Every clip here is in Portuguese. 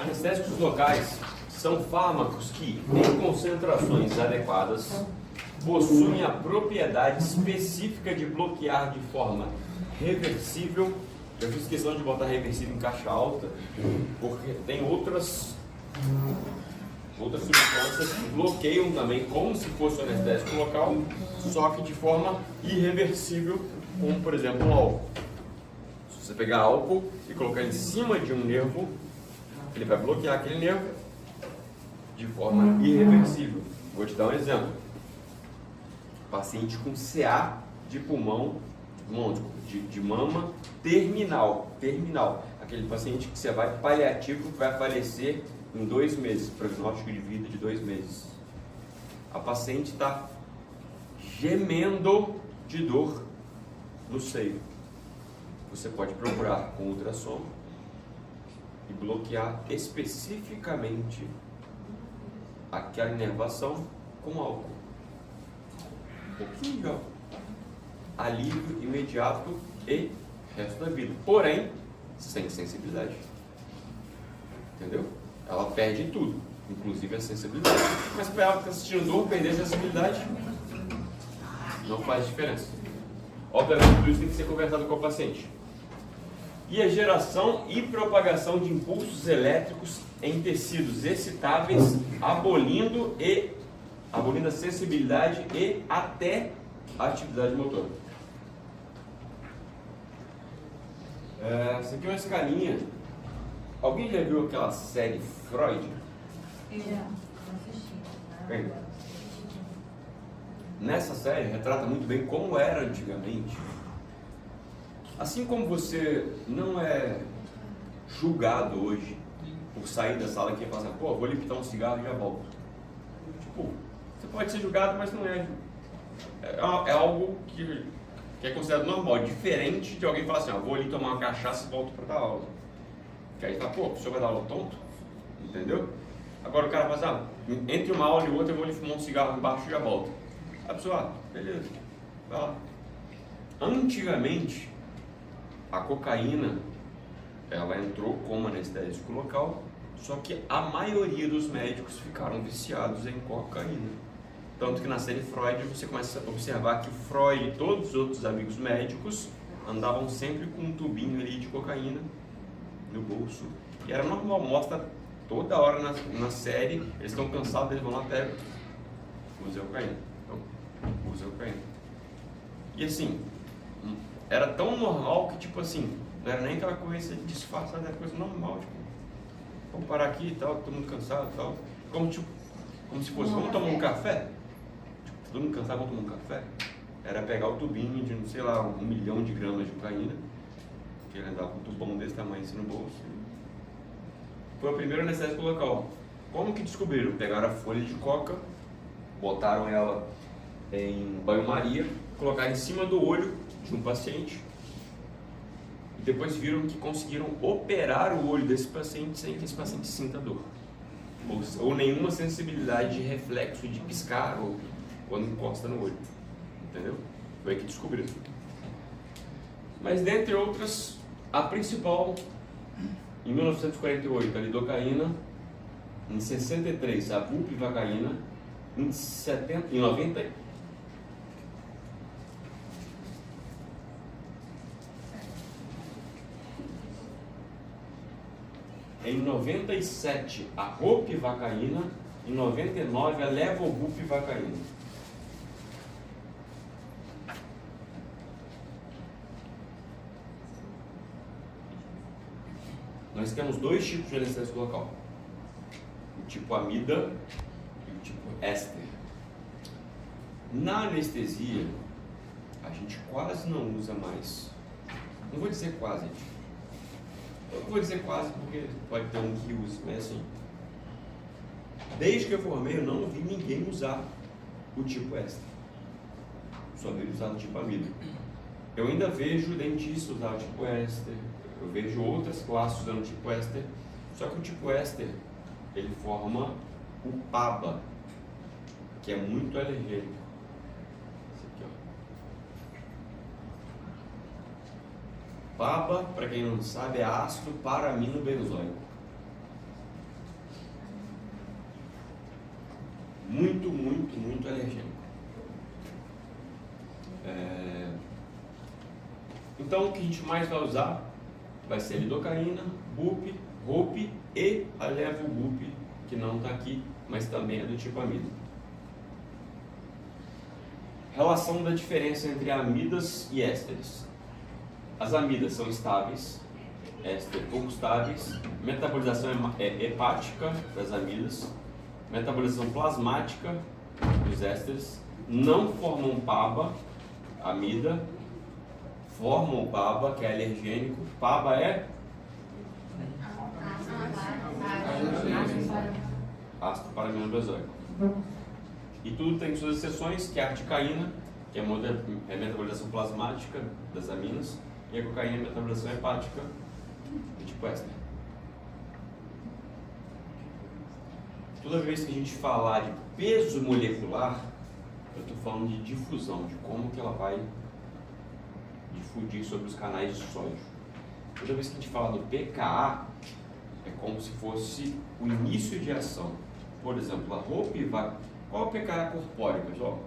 Anestésicos locais são fármacos que, em concentrações adequadas, possuem a propriedade específica de bloquear de forma reversível. Eu fiz questão de botar reversível em caixa alta, porque tem outras substâncias que bloqueiam também, como se fosse um anestésico local, só que de forma irreversível, como por exemplo o álcool. Se você pegar álcool e colocar em cima de um nervo, ele vai bloquear aquele nervo de forma irreversível. Vou te dar um exemplo. Paciente com CA de pulmão, de mama terminal. Aquele paciente que você vai paliativo, que vai falecer em 2 meses, prognóstico de vida de 2 meses. A paciente está gemendo de dor no seio. Você pode procurar com ultrassom e bloquear especificamente aquela inervação com álcool. Um pouquinho de álcool. Alívio imediato e resto da vida. Porém, sem sensibilidade. Entendeu? Ela perde tudo, inclusive a sensibilidade. Mas para ela que está assistindo dor, perder a sensibilidade não faz diferença. Obviamente, tudo isso tem que ser conversado com o paciente. E a geração e propagação de impulsos elétricos em tecidos excitáveis, abolindo a sensibilidade e até a atividade motora. Essa aqui é uma escalinha. Alguém já viu aquela série Freud? Bem, nessa série retrata muito bem como era antigamente. Assim como você não é julgado hoje por sair da sala aqui e falar assim, pô, vou limpar um cigarro e já volto. Tipo, você pode ser julgado, mas não é. É algo que é considerado normal, diferente de alguém falar assim, vou ali tomar uma cachaça e volto para dar aula. Que aí fala, pô, o senhor vai dar aula tonto? Entendeu? Agora o cara fala assim, entre uma aula e outra eu vou ali fumar um cigarro embaixo e já volto. A pessoa, beleza, vai lá. Antigamente, a cocaína, ela entrou como anestésico local, só que a maioria dos médicos ficaram viciados em cocaína. Tanto que na série Freud você começa a observar que o Freud e todos os outros amigos médicos andavam sempre com um tubinho ali de cocaína no bolso. E era normal, mostra toda hora na série, eles estão cansados, eles vão lá, pegam, usam cocaína. Então, usam cocaína. E assim, era tão normal que tipo assim, não era nem aquela coisa disfarçada, era coisa normal, tipo, vamos parar aqui e tal, todo mundo cansado e tal. Como se fosse, vamos tomar um café? Tipo, todo mundo cansado, vamos tomar um café? Era pegar o tubinho de, sei lá, 1 milhão de gramas de cocaína, que ele andava com um tubão desse tamanho assim no bolso. Foi o primeiro anestésico local. Como que descobriram? Pegaram a folha de coca, botaram ela em banho-maria, colocaram em cima do olho de um paciente e depois viram que conseguiram operar o olho desse paciente sem que esse paciente sinta dor ou nenhuma sensibilidade de reflexo de piscar ou quando encosta no olho, entendeu? Foi aí que descobriram. Mas dentre outras, a principal, em 1948 a lidocaína, em 63 a bupivacaína, em 90 em 97 a ropivacaína, em 99 a levobupivacaína. Nós temos 2 tipos de anestésico local, o tipo amida e o tipo éster. Na anestesia, a gente quase não usa mais, não vou dizer quase, eu vou dizer quase porque pode ter um que use, mas assim, desde que eu formei eu não vi ninguém usar o tipo éster, só vi usar o tipo amida. Eu ainda vejo dentista usar o tipo éster, eu vejo outras classes usando o tipo éster, só que o tipo éster, ele forma o PABA, que é muito alergênico. Esse aqui, ó. PABA, para quem não sabe, é ácido paraminobenzoico. muito alergênico. Então o que a gente mais vai usar vai ser lidocaína, bup, ROP e a levobup, que não está aqui, mas também é do tipo amido. Relação da diferença entre amidas e ésteres. As amidas são estáveis, éster pouco estáveis, metabolização hepática das amidas, metabolização plasmática dos ésteres, não formam PABA, amida, formam PABA, que é alergênico. PABA é ácido parabenzoico. E tudo tem suas exceções, que é a articaína, que é a metabolização plasmática das aminas, e a cocaína é a metabolização hepática do tipo éster. Toda vez que a gente falar de peso molecular, eu estou falando de difusão, de como que ela vai difundir sobre os canais de sódio. Toda vez que a gente fala do pKa, é como se fosse o início de ação. Por exemplo, a ROP vai... Qual é o pKa corpóreo, pessoal?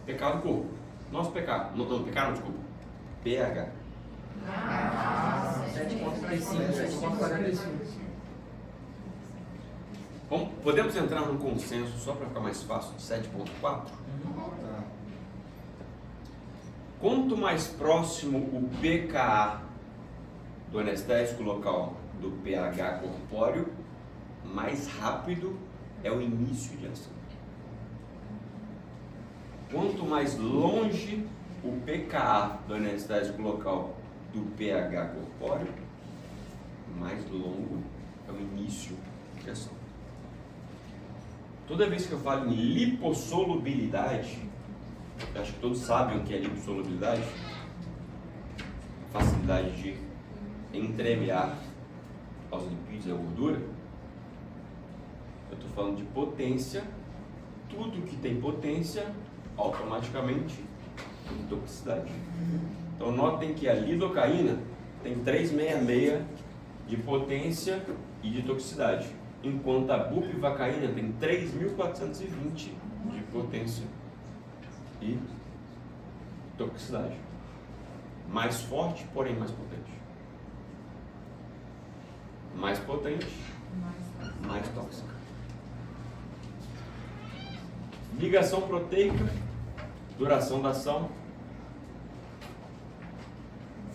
pKa do corpo. Nosso pKa. Não, pKa não, desculpa. pH. pKa do anestésico local do pH corpóreo, mais rápido é o início de ação. Quanto mais longe o pKa do anestésico local do pH corpóreo, mais longo é o início de ação. Toda vez que eu falo em lipossolubilidade, acho que todos sabem o que é lipossolubilidade, facilidade de entremear aos lipídios e à gordura. Eu estou falando de potência. Tudo que tem potência, automaticamente tem toxicidade. Então notem que a lidocaína tem 366 de potência e de toxicidade, enquanto a bupivacaína tem 3.420 de potência e toxicidade. Mais forte, porém mais potente. Mais potente, mais tóxica. Ligação proteica, duração da ação.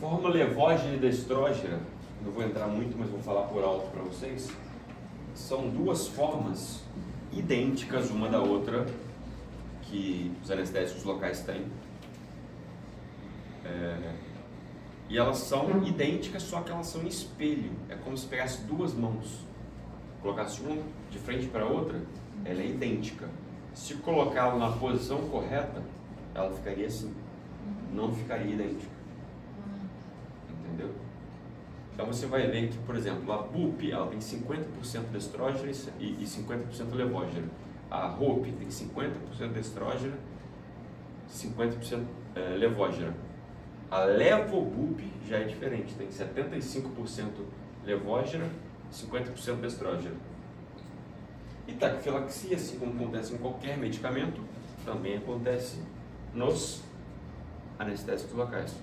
Forma levógena e destrógena, não vou entrar muito, mas vou falar por alto para vocês. São duas formas idênticas uma da outra que os anestésicos locais têm. E elas são idênticas, só que elas são em espelho. É como se pegasse duas mãos, colocasse uma de frente para a outra, ela é idêntica. Se colocá-la na posição correta, ela ficaria assim, não ficaria idêntica. Entendeu? Então você vai ver que, por exemplo, a BUP ela tem 50% de estrógeno e 50% levógeno. A ROP tem 50% de estrógeno e 50% levógeno. A levobup já é diferente, tem 75% levógeno e 50% de estrógeno. E taquifilaxia, assim como acontece em qualquer medicamento, também acontece nos anestésicos locais.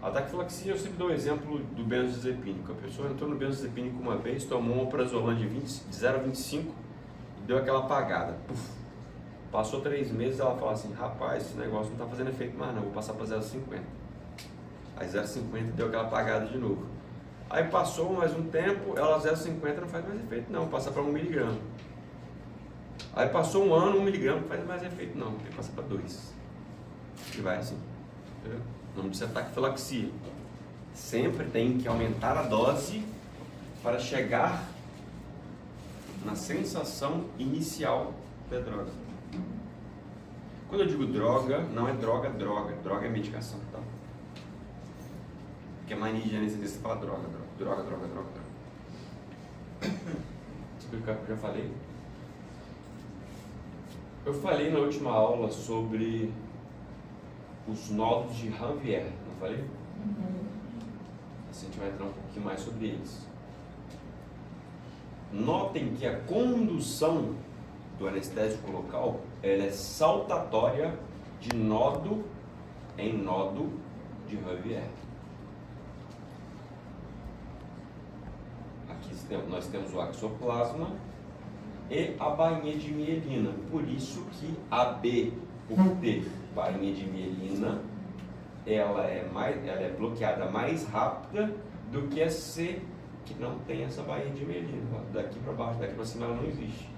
A taquifilaxia, eu sempre dou o exemplo do benzodiazepínico. A pessoa entrou no benzodiazepínico uma vez, tomou um alprazolam de 0,25 e deu aquela apagada. Puf. Passou 3 meses, ela fala assim: rapaz, esse negócio não está fazendo efeito mais não, vou passar para 0,50. Aí 0,50 deu aquela apagada de novo. Aí passou mais um tempo, ela 0,50 não faz mais efeito não, passa para 1 miligrama. Aí passou um ano, 1 miligrama não faz mais efeito não, tem que passar para 2. E vai assim, entendeu? O nome disso é taquifilaxia. Sempre tem que aumentar a dose para chegar na sensação inicial da droga. Quando eu digo droga, não é droga, droga é medicação, tá? Porque a mania de anestesista fala droga. Explicar o que eu já falei. Eu falei na última aula sobre os nódulos de Ranvier, não falei? Assim a gente vai entrar um pouquinho mais sobre eles. Notem que a condução do anestésico local, ela é saltatória de nodo em nodo de Ranvier. Aqui nós temos o axoplasma e a bainha de mielina. Por isso que a B, por ter bainha de mielina, ela é bloqueada mais rápida do que a C, que não tem essa bainha de mielina. Daqui para baixo, daqui para cima ela não existe.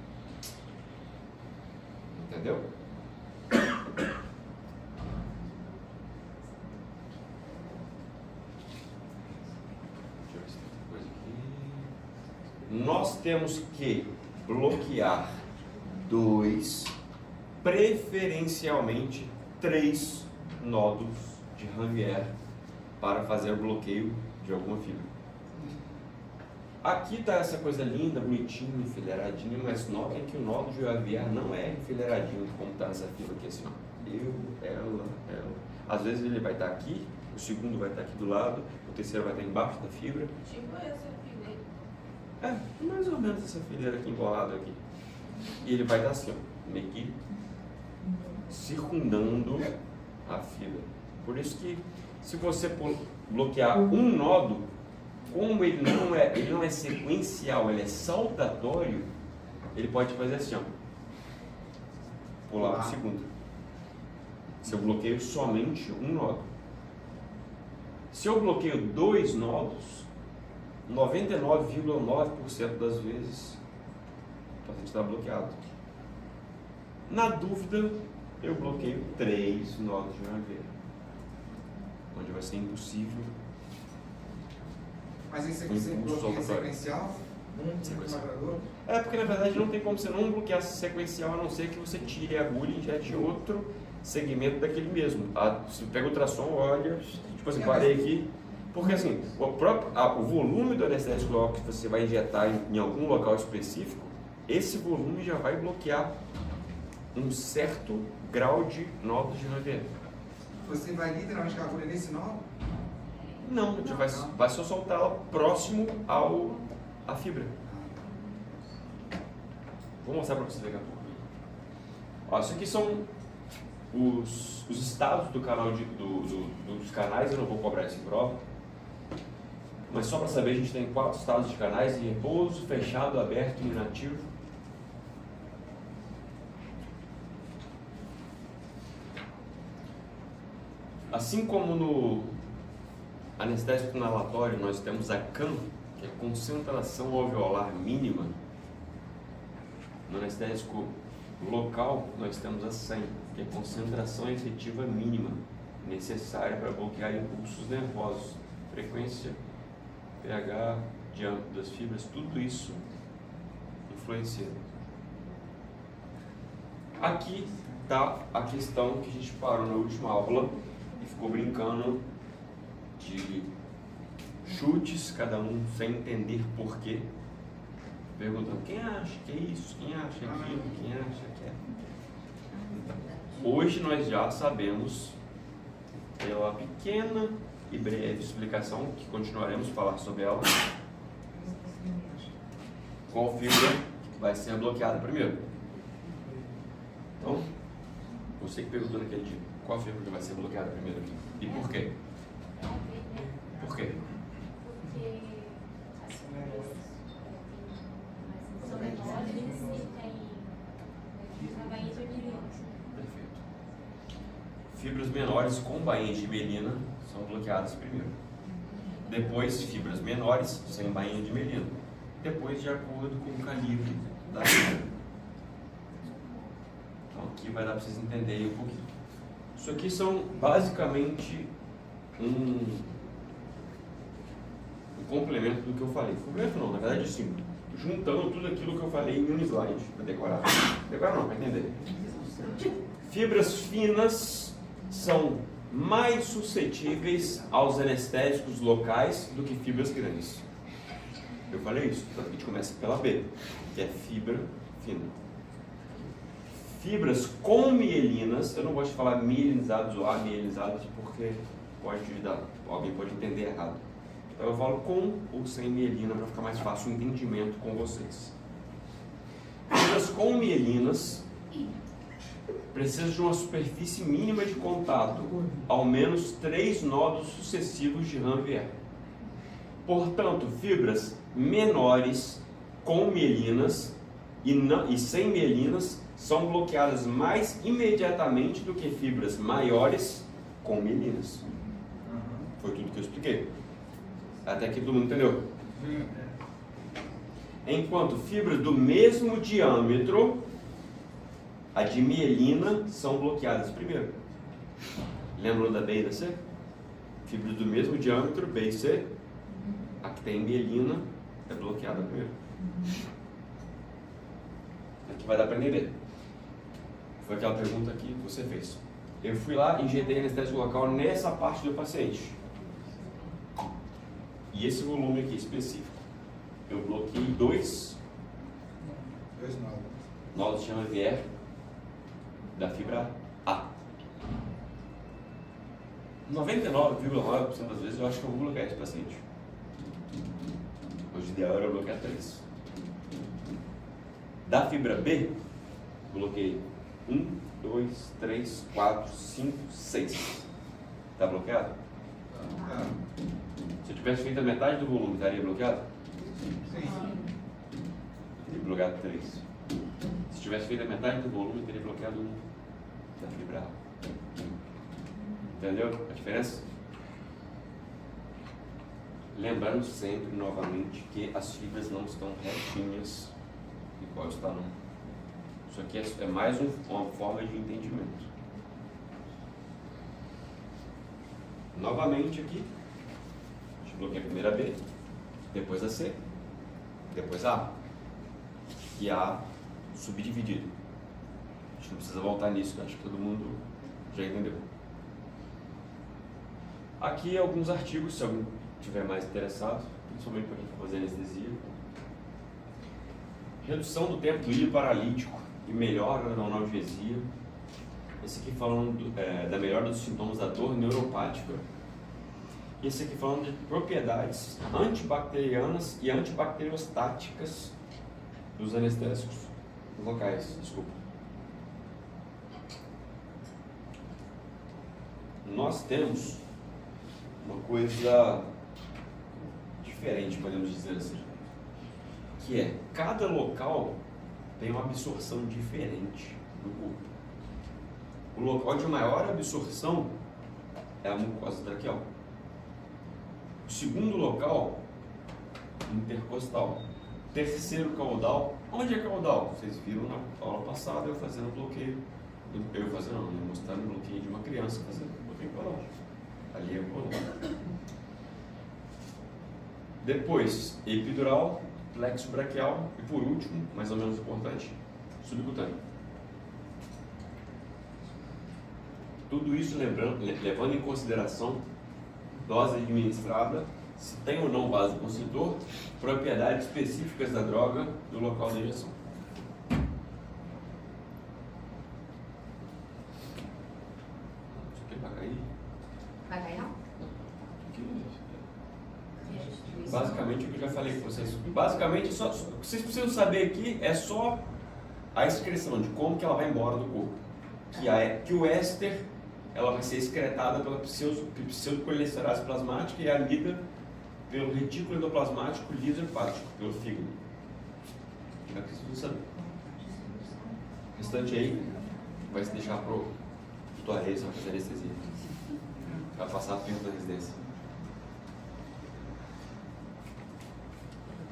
Entendeu? Deixa eu ver se tem outra coisa aqui. Nós temos que bloquear 2, preferencialmente 3 nodos de Ranvier para fazer o bloqueio de alguma fibra. Aqui está essa coisa linda, bonitinha, enfileiradinha, mas notem que o nodo de Ranvier não é enfileiradinho como está nessa fila aqui, assim, ó. Ela. Às vezes ele vai estar aqui, o segundo vai estar aqui do lado, o terceiro vai estar embaixo da fibra. Tipo essa fileira. É, mais ou menos essa fileira aqui embolada aqui. E ele vai estar assim, ó, meio que circundando a fibra. Por isso que se você bloquear um nodo, como ele não é sequencial, ele é saltatório, ele pode fazer assim, ó, pular para o segundo. Se eu bloqueio somente um nodo. Se eu bloqueio 2 nodos, 99,9% das vezes o paciente está bloqueado. Na dúvida, eu bloqueio 3 nodos de uma vez, onde vai ser impossível. Mas isso aqui você bloqueia sequencial? Sequencial. É, porque na verdade não tem como você não bloquear sequencial, a não ser que você tire a agulha e injete outro segmento daquele mesmo. Se pega o ultrassom, olha, tipo assim, parei aqui. Porque assim, o volume do anestésico local que você vai injetar em algum local específico, esse volume já vai bloquear um certo grau de nodos de Ranvier. Você vai literalmente com a agulha nesse nó? Não, vai só soltá-la próximo à fibra. Vou mostrar para você daqui a pouco. Ó, isso aqui são os estados do canal dos canais. Eu não vou cobrar isso em prova, mas só para saber, a gente tem 4 estados de canais: em repouso, fechado, aberto e inativo. Assim como no anestésico inalatório nós temos a CAM, que é concentração alveolar mínima, no anestésico local nós temos a SEM, que é concentração efetiva mínima, necessária para bloquear impulsos nervosos, frequência, pH, diâmetro das fibras, tudo isso influencia. Aqui está a questão que a gente parou na última aula e ficou brincando de chutes, cada um sem entender porquê, perguntando quem acha que é isso, quem acha aquilo, quem acha que é. Hoje nós já sabemos, pela pequena e breve explicação, que continuaremos a falar sobre ela, qual fibra vai ser bloqueada primeiro. Então, você que perguntou naquele dia, qual fibra que vai ser bloqueada primeiro e por quê? Por quê? Porque as fibras são menores e tem a bainha de mielina. Perfeito. Fibras menores com bainha de mielina são bloqueadas primeiro. Depois, fibras menores sem bainha de mielina. Depois, de acordo com o calibre da fibra. Então, aqui vai dar para vocês entenderem um pouquinho. Isso aqui são basicamente um complemento do que eu falei. Complemento não, na verdade sim. Juntando tudo aquilo que eu falei em um slide para decorar. Decorar não, para entender. Fibras finas são mais suscetíveis aos anestésicos locais do que fibras grandes. Eu falei isso, então a gente começa pela B, que é fibra fina. Fibras com mielinas, eu não gosto de falar mielinizados ou amielinizados porque alguém pode entender errado. Então eu falo com ou sem mielina para ficar mais fácil o entendimento com vocês. Fibras com mielinas precisam de uma superfície mínima de contato, ao menos 3 nodos sucessivos de Ranvier. Portanto, fibras menores com mielinas e sem mielinas são bloqueadas mais imediatamente do que fibras maiores com mielinas. Foi tudo que eu expliquei. Até aqui todo mundo entendeu? Enquanto fibras do mesmo diâmetro, a de mielina, são bloqueadas primeiro. Lembram da B e da C? Fibras do mesmo diâmetro, B e C, a que tem mielina é bloqueada primeiro. Aqui vai dar para entender. Foi aquela pergunta que você fez. Eu fui lá e injetei anestésico local nessa parte do paciente. E esse volume aqui específico, eu bloqueei 2 nodos de Ranvier da fibra A. 99,9% das vezes eu acho que eu vou bloquear esse paciente. Hoje ideal era bloquear 3. Da fibra B, bloqueei 1, 2, 3, 4, 5, 6. Está bloqueado? Se eu tivesse feito a metade do volume, estaria bloqueado? Sim. Teria bloqueado 3. Se tivesse feito a metade do volume, teria bloqueado 1 da fibra A. Entendeu a diferença? Lembrando sempre, novamente, que as fibras não estão retinhas, igual está não. Isso aqui é mais uma forma de entendimento. Novamente aqui, a gente bloqueia a primeira B, depois a C, depois a A. E a A subdividido. A gente não precisa voltar nisso, acho que todo mundo já entendeu. Aqui alguns artigos, se alguém estiver mais interessado, principalmente para quem for fazer anestesia. Redução do tempo do ilho paralítico e melhora da analgesia. Esse aqui falando da melhora dos sintomas da dor neuropática. E esse aqui falando de propriedades antibacterianas e antibacteriostáticas dos anestésicos locais. Desculpa. Nós temos uma coisa diferente, podemos dizer assim, que é cada local tem uma absorção diferente do corpo. O local de maior absorção é a mucosa traqueal. O segundo local, intercostal. Terceiro, caudal. Onde é caudal? Vocês viram na aula passada eu fazendo bloqueio. Eu mostrando o bloqueio de uma criança fazendo bloqueio caudal. Ali é o caudal. Depois, epidural, plexo braquial e por último, mais ou menos importante, subcutâneo. Tudo isso levando em consideração dose administrada, se tem ou não vasoconstritor, propriedades específicas da droga do local da injeção. Isso aqui vai cair? Vai cair não? Basicamente o que eu já falei com vocês. Basicamente, o que vocês precisam saber aqui é só a excreção, de como que ela vai embora do corpo. Que o éster ela vai ser excretada pela pseudocolesterase plasmática e é lida pelo retículo endoplasmático líder hepático, pelo fígado. É o que vocês precisam saber. O restante aí vai se deixar para o doutor Reis fazer anestesia. Vai passar tempo da residência.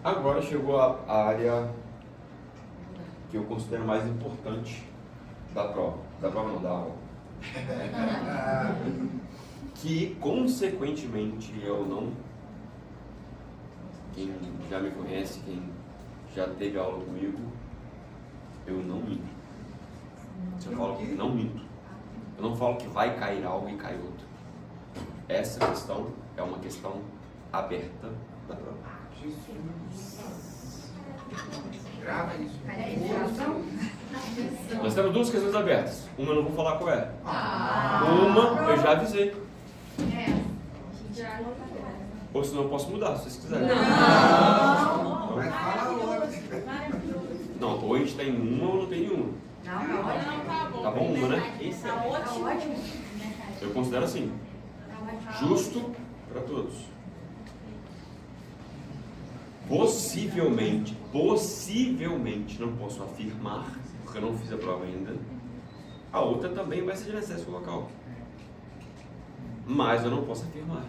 Agora chegou a área que eu considero mais importante da prova. Da prova não, da aula. Que consequentemente eu não, quem já me conhece, quem já teve aula comigo, eu não minto. Se eu falo que não minto, eu não falo que vai cair algo e cai outro. Essa questão é uma questão aberta da prova. Grava isso. Nós temos duas questões abertas. Uma eu não vou falar qual é. Uma eu já avisei. Ou senão eu posso mudar, se vocês quiserem. Mas fala logo. Não, ou a gente tem uma ou não tem nenhuma. Tá bom. Tá bom uma, né? Tá ótimo. Eu considero assim, justo para todos. Possivelmente, não posso afirmar, porque eu não fiz a prova ainda, a outra também vai ser de anestesia local. Mas eu não posso afirmar.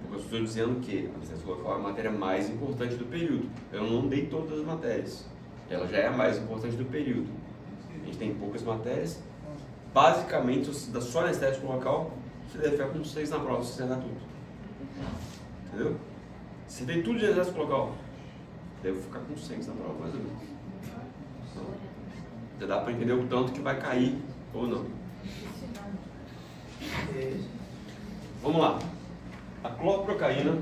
Porque eu estou dizendo que a anestesia local é a matéria mais importante do período. Eu não dei todas as matérias. Ela já é a mais importante do período. A gente tem poucas matérias. Basicamente, da só anestésico local, você deve ficar com 6 na prova, se você errar tudo. Entendeu? Se tem tudo de anestésico local, deve ficar com 6 na prova, mais ou menos. Então, já dá para entender o tanto que vai cair ou não. Vamos lá. A clorprocaína,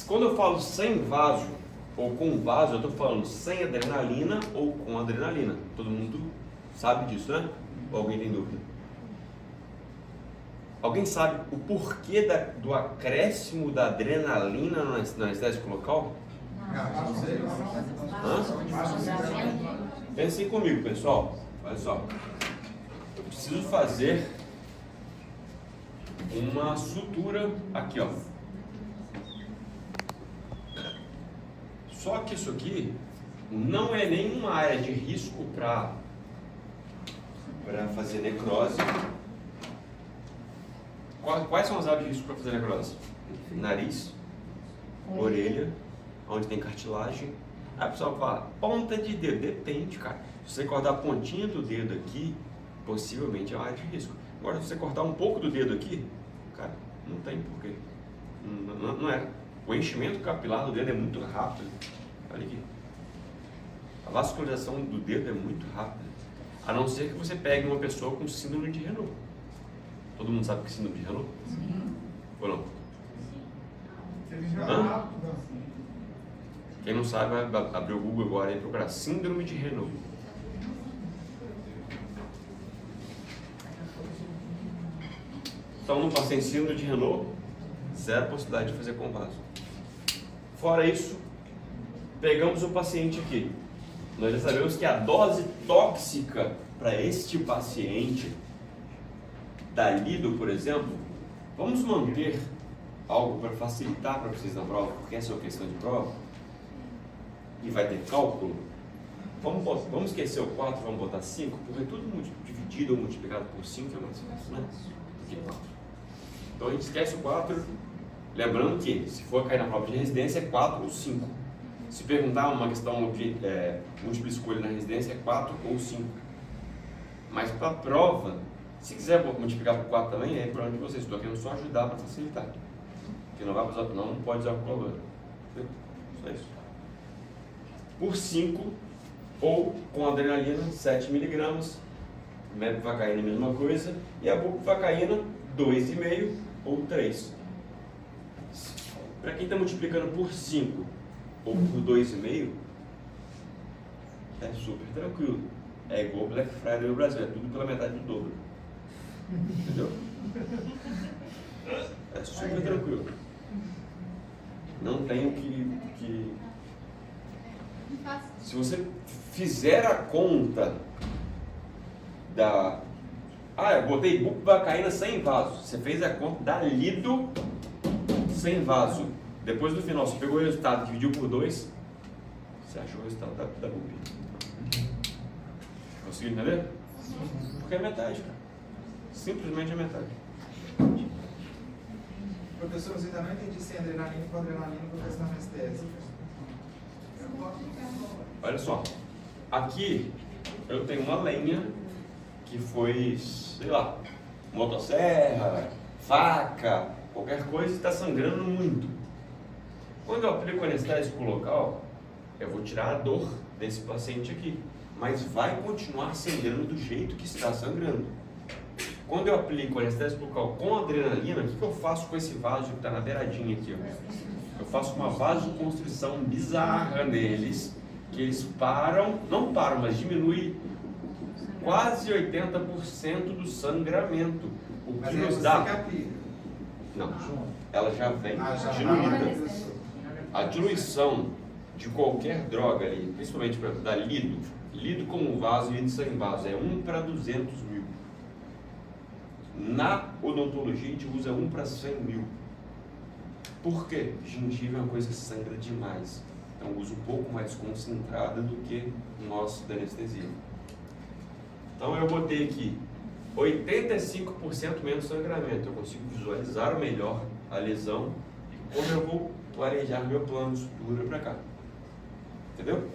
quando eu falo sem vaso ou com vaso, eu estou falando sem adrenalina ou com adrenalina. Todo mundo sabe disso, né? Ou alguém tem dúvida? Alguém sabe o porquê do acréscimo da adrenalina no anestésico local? Pensem comigo, pessoal. Olha só. Eu preciso fazer uma sutura aqui, ó. Só que isso aqui não é nenhuma área de risco para fazer necrose. Quais são as áreas de risco para fazer necrose? Nariz, orelha, onde tem cartilagem. Aí o pessoal fala, ponta de dedo. Depende, cara. Se você cortar a pontinha do dedo aqui, possivelmente é uma área de risco. Agora, se você cortar um pouco do dedo aqui, cara, não tem porquê. Não é. O enchimento capilar do dedo é muito rápido. Olha aqui. A vascularização do dedo é muito rápida. A não ser que você pegue uma pessoa com síndrome de Renault. Todo mundo sabe o que é síndrome de Renault? Sim. Ou não? Hã? Quem não sabe, vai abrir o Google agora e procurar síndrome de Renault. Então, no paciente síndrome de Renault, zero possibilidade de fazer com vaso. Fora isso, pegamos o paciente aqui. Nós já sabemos que a dose tóxica para este paciente da lido, por exemplo, vamos manter algo para facilitar para vocês na prova, porque essa é uma questão de prova e vai ter cálculo. Vamos esquecer o 4, vamos botar 5, porque tudo dividido ou multiplicado por 5 é mais fácil, né? Do que 4. Então a gente esquece o 4, lembrando que se for cair na prova de residência é 4 ou 5. Se perguntar uma questão de múltipla escolha na residência é 4 ou 5. Mas para a prova, se quiser multiplicar por 4 também, é problema de vocês. Estou querendo só ajudar para facilitar. Porque não vai usar, não pode usar calculadora. Só isso. Por 5 ou com adrenalina 7 mg, mepivacaína a mesma coisa, e a bupivacaína 2,5 ou 3. Para quem está multiplicando por 5 ou por 2,5, é super tranquilo. É igual Black Friday no Brasil, é tudo pela metade do dobro. Entendeu? É super tranquilo. Não tem o que... Se você fizer a conta da... eu botei bupivacaína sem vaso. Você fez a conta da lido sem vaso. Depois do final, você pegou o resultado, dividiu por 2, você achou o resultado da bupi. Conseguiu entender? Porque é metade, cara. Simplesmente é metade. Professor, você ainda não entendi se é adrenalina com adrenalina com questão anestésica. Olha só. Aqui eu tenho uma lenha que foi, sei lá, motosserra, faca, qualquer coisa e está sangrando muito. Quando eu aplico anestésico local, eu vou tirar a dor desse paciente aqui, mas vai continuar sangrando do jeito que está sangrando. Quando eu aplico anestésico local com adrenalina, o que eu faço com esse vaso que está na beiradinha aqui? Ó? Eu faço uma vasoconstrição bizarra neles, que eles param, não param, mas diminui quase 80% do sangramento. O que nos dá... Não, ela já vem já diluída. A diluição de qualquer droga ali, principalmente por exemplo, da lido com vaso e lido sem vaso, é 1 para 200 mil. Na odontologia a gente usa 1 para 100 mil. Por quê? Gengiva é uma coisa que sangra demais. Então uso um pouco mais concentrada do que nós da anestesia. Então eu botei aqui 85% menos sangramento. Eu consigo visualizar melhor a lesão e como eu vou planejar meu plano de sutura para cá. Entendeu?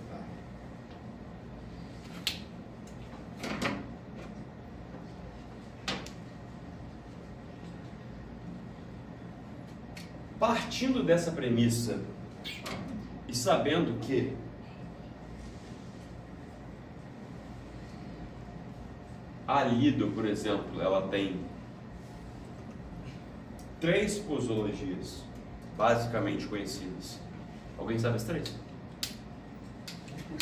Partindo dessa premissa e sabendo que a lido, por exemplo, ela tem 3 posologias basicamente conhecidas. Alguém sabe as 3? 2%,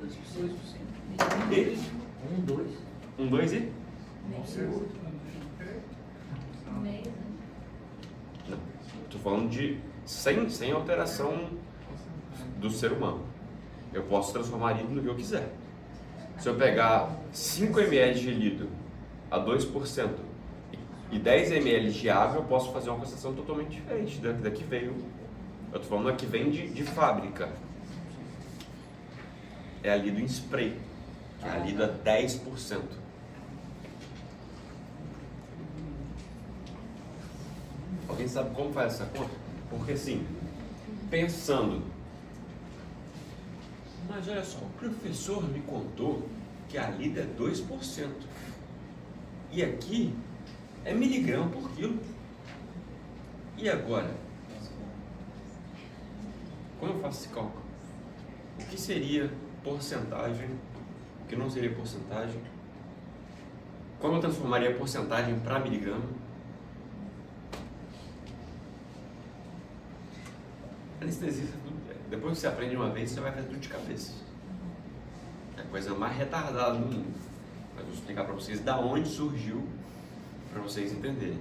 2%. E? 1, 2. 1, 2 e? Não. Estou falando de sem alteração do ser humano. Eu posso transformar lido no que eu quiser. Se eu pegar 5 ml de lido a 2% e 10 ml de água, eu posso fazer uma concentração totalmente diferente da que veio. Eu estou falando da que vem de fábrica. É a lido em spray, que é a lido a 10%. Alguém sabe como faz essa conta? Porque assim, pensando, mas olha só, o professor me contou que a lido é 2%. E aqui é miligrama por quilo. E agora? Como eu faço esse cálculo? O que seria porcentagem? O que não seria porcentagem? Como eu transformaria a porcentagem para miligrama? Anestesia, depois que você aprende uma vez, você vai fazer tudo de cabeça. É a coisa mais retardada do mundo. Mas vou explicar para vocês da onde surgiu, para vocês entenderem.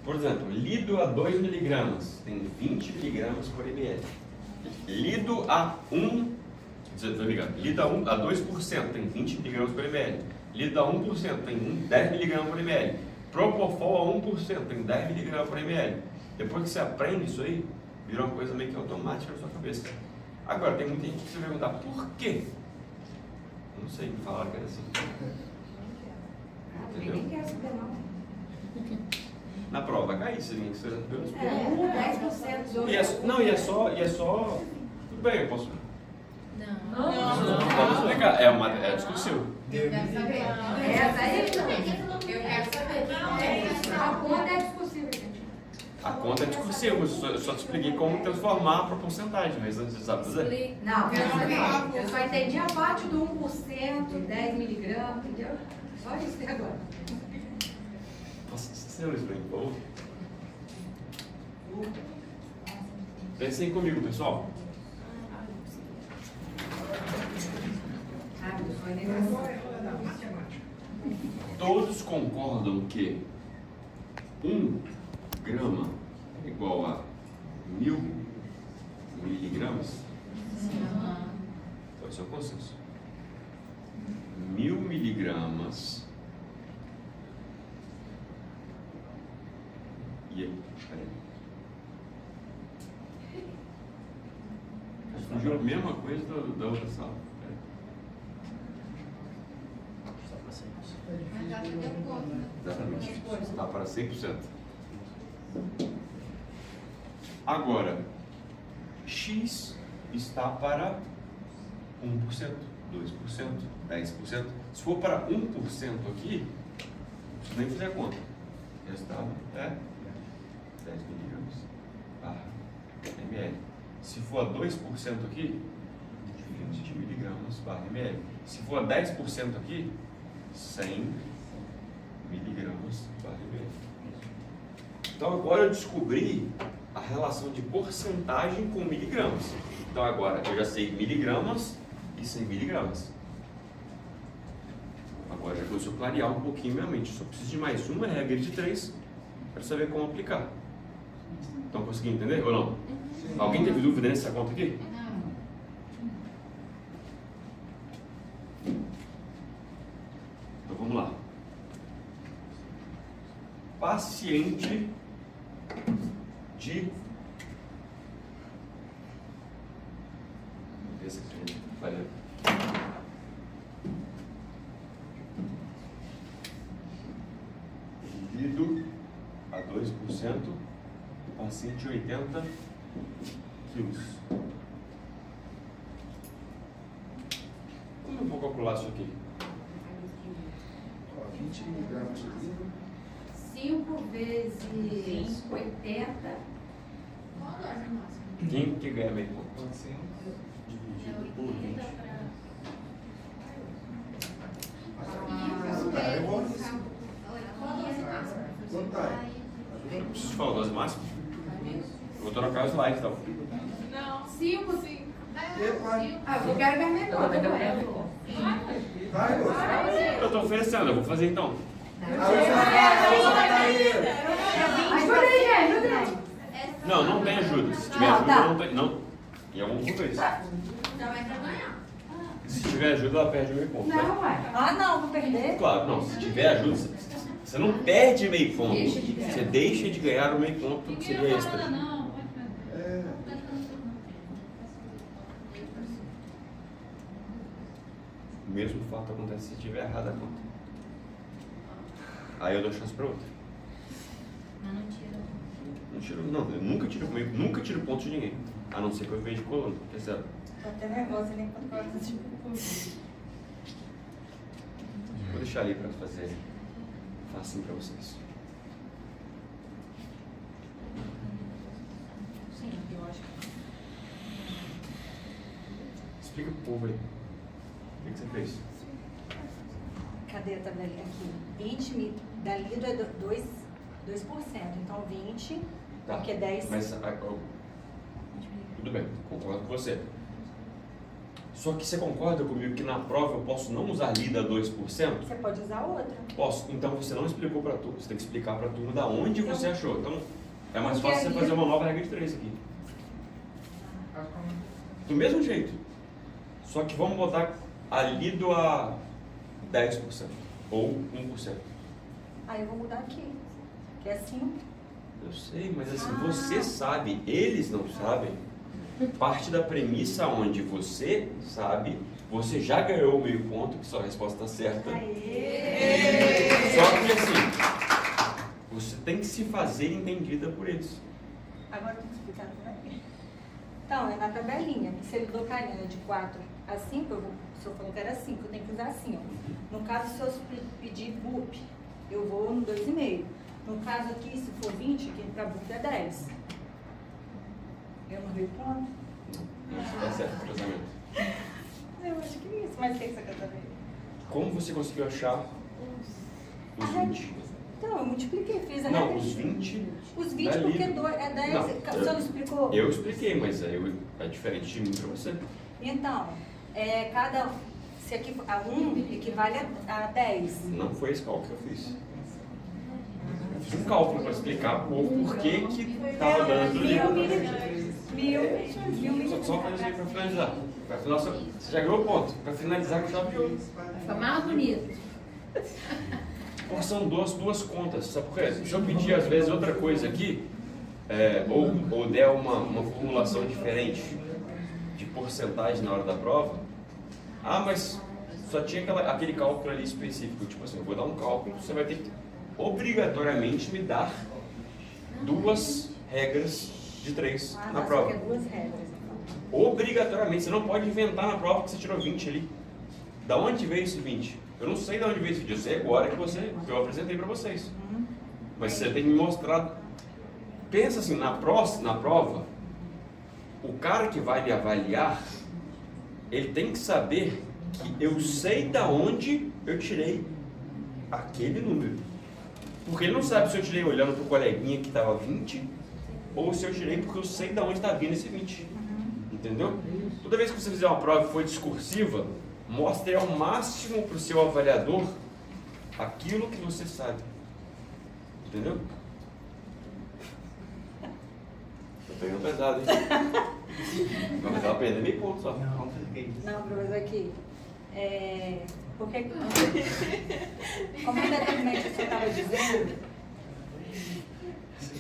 Por exemplo, lido a 2 miligramas tem 20 miligramas por ml. Lido a 1, lido a 2% tem 20 miligramas por ml. Lido a 1% tem 10 miligramas por ml. Propofol a 1% tem 10 miligramas por ml. Depois que você aprende isso aí, vira uma coisa meio que automática na sua cabeça. Agora, tem muita gente que se perguntar por quê? Eu não sei, me falaram que era assim. Entendeu? Ninguém quer saber não. Na prova vai cair, se ninguém quiser saber. 10% E é só. Tudo bem, eu posso. Não. Vamos explicar. É discussível. Eu quero saber. Essa aí, Eu quero saber. a conta é discussível, gente. A conta é discursível, eu só te expliquei como transformar para porcentagem, mas você sabe dizer? Não, quero saber. Eu só entendi a parte do 1%, 10 miligramas, entendeu? Só isso até agora. Nossa, você lembra isso pra mim, por favor? Pensem comigo, pessoal. Ah, meu sonho é assim. Todos concordam que 1 grama é igual a 1000 miligramas? Então, esse é o consenso. 1000 miligramas. E aí? Peraí. Surgiu a mesma coisa da outra sala. Peraí. Exatamente. Está para 100%. Agora, X está para 1%, 2%, 10%. Se for para 1% aqui, não precisa nem fazer a conta. O resultado é 10 miligramas barra ml. Se for a 2% aqui, 20 miligramas barra ml. Se for a 10% aqui, 100 miligramas barra ml. Então agora eu descobri a relação de porcentagem com miligramas. Então agora eu já sei miligramas e 100 miligramas. Agora já começou a clarear um pouquinho minha mente. Só preciso de mais uma regra de 3 quero saber como aplicar. Estão conseguindo entender ou não? Alguém teve dúvida nessa conta aqui? Então vamos lá. Paciente de... Esse aqui, falha. Lido a 2%, paciente 80 quilos. Como eu vou calcular isso aqui? 20 miligramas de livro. 5 vezes 80. Qual a dose máxima? Quem que ganha meio ponto? 400 É dividido por 20. 80 para... Eu vou... Qual a dose máxima? Quanto tá? Eu preciso falar a dose máxima? Eu vou trocar o slide, então. Não, 5, 5. Ah, eu quero ver melhor. Vai, moça. Eu tô oferecendo, eu vou fazer então. Ajuda aí, ajuda aí. Não, não tem ajuda. Se tiver Ah, ajuda, tá. não tem. Não. E é um por vez. Então é pra ganhar. Se tiver ajuda, ela perde meio ponto. Né? Não, ué. Ah, não, vou perder. Claro, não. Se tiver ajuda, você não perde meio ponto. Deixa de ganhar. Você deixa de ganhar o meio ponto que seria extra. É. O mesmo fato acontece se tiver errada a conta. Aí eu dou chance pra outra. Mas não tira. Não tiro, não. Eu nunca tiro ponto de ninguém. A não ser que eu veja de coluna. Percebe? Tô até nervosa, nem quando falo desse tipo. Vou deixar ali pra fazer facinho pra vocês. Sim, eu acho que... Explica pro povo aí. O que você fez? Cadê a tabelinha aqui? 20 mil. Da Lido é 2%. Então 20, Tá. porque 10. Mas, tudo bem, concordo com você. Só que você concorda comigo que na prova eu posso não usar lida 2%? Você pode usar outra. Posso. Então você não explicou pra turma. Você tem que explicar pra turma da onde você achou. Então é mais Porque fácil você ali- fazer uma nova regra de 3 aqui. Do mesmo jeito. Só que vamos botar a lido a 10% ou 1%. Aí eu vou mudar aqui. Que é assim. Eu sei, mas assim, você sabe, eles não sabem. Parte da premissa onde você sabe, você já ganhou o meio ponto, que sua resposta está certa. Aê! Só que assim, você tem que se fazer entendida por eles. Agora eu tenho que explicar também. Então, é na tabelinha. Se ele do carinha de 4 a 5, se eu falou que era 5, eu tenho que usar assim, ó. No caso, se eu pedir BUP, eu vou no 2,5. No caso aqui, se for 20, aqui para BUP é 10. Eu não vejo ponto. Não, tá certo, cruzamento. Eu acho que é isso, mas o que você quer saber? Como você conseguiu achar os 20? Então, eu multipliquei, fiz a Não, regra. os 20. Os 20 da porque Lido. é 10. Não, Você não explicou? Eu expliquei, mas aí é diferente de mim pra você. Então, se aqui a 1 equivale a 10. Não foi esse cálculo que eu fiz. Eu fiz um cálculo para explicar o porquê que estava dando livro. Só fazer isso aí para finalizar. Você já ganhou o ponto. Para finalizar, que chave de ouro. Fica mais bonito. Porque são duas contas. Sabe por quê? Se eu pedir às vezes outra coisa aqui, ou der uma formulação diferente de porcentagem na hora da prova, mas só tinha aquele cálculo ali específico. Tipo assim, eu vou dar um cálculo, você vai ter que obrigatoriamente me dar 2 regras de 3 na prova. Só que é 2 regras, então. Obrigatoriamente, você não pode inventar na prova que você tirou 20 ali. Da onde veio esse 20? Eu não sei de onde veio esse 20, eu sei agora que eu apresentei para vocês. Mas você tem que me mostrar. Pensa assim, na prova, o cara que vai me avaliar, ele tem que saber que eu sei da onde eu tirei aquele número. Porque ele não sabe se eu tirei olhando para o coleguinha que estava 20, ou se eu tirei porque eu sei da onde está vindo esse 20. Entendeu? Toda vez que você fizer uma prova que for discursiva, mostre ao máximo para o seu avaliador aquilo que você sabe. Entendeu? pegando pesado, hein? Mas ela perdeu meio ponto só. Não, fica isso. Não, professor, aqui. Porque, como anteriormente o senhor estava dizendo,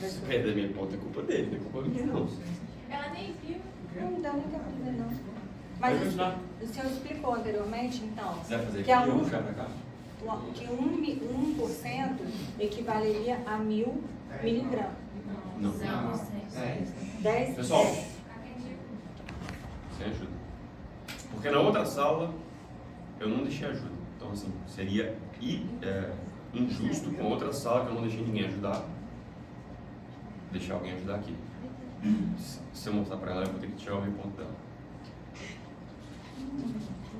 Se perder meio ponto é culpa dele, não é culpa minha, não. Ela nem viu. não dá muita coisa não. Vai Mas continuar. o senhor explicou anteriormente, então, Você vai fazer que, aqui a ou um, puxar pra cá? que 1% equivaleria a 1.000 miligramas. Não. Não, 10. Pessoal, sem ajuda. Porque na outra sala eu não deixei ajuda. Então, assim, seria injusto com a outra sala que eu não deixei ninguém ajudar. Deixar alguém ajudar aqui. Se eu mostrar pra ela, eu vou ter que tirar o meio ponto dela.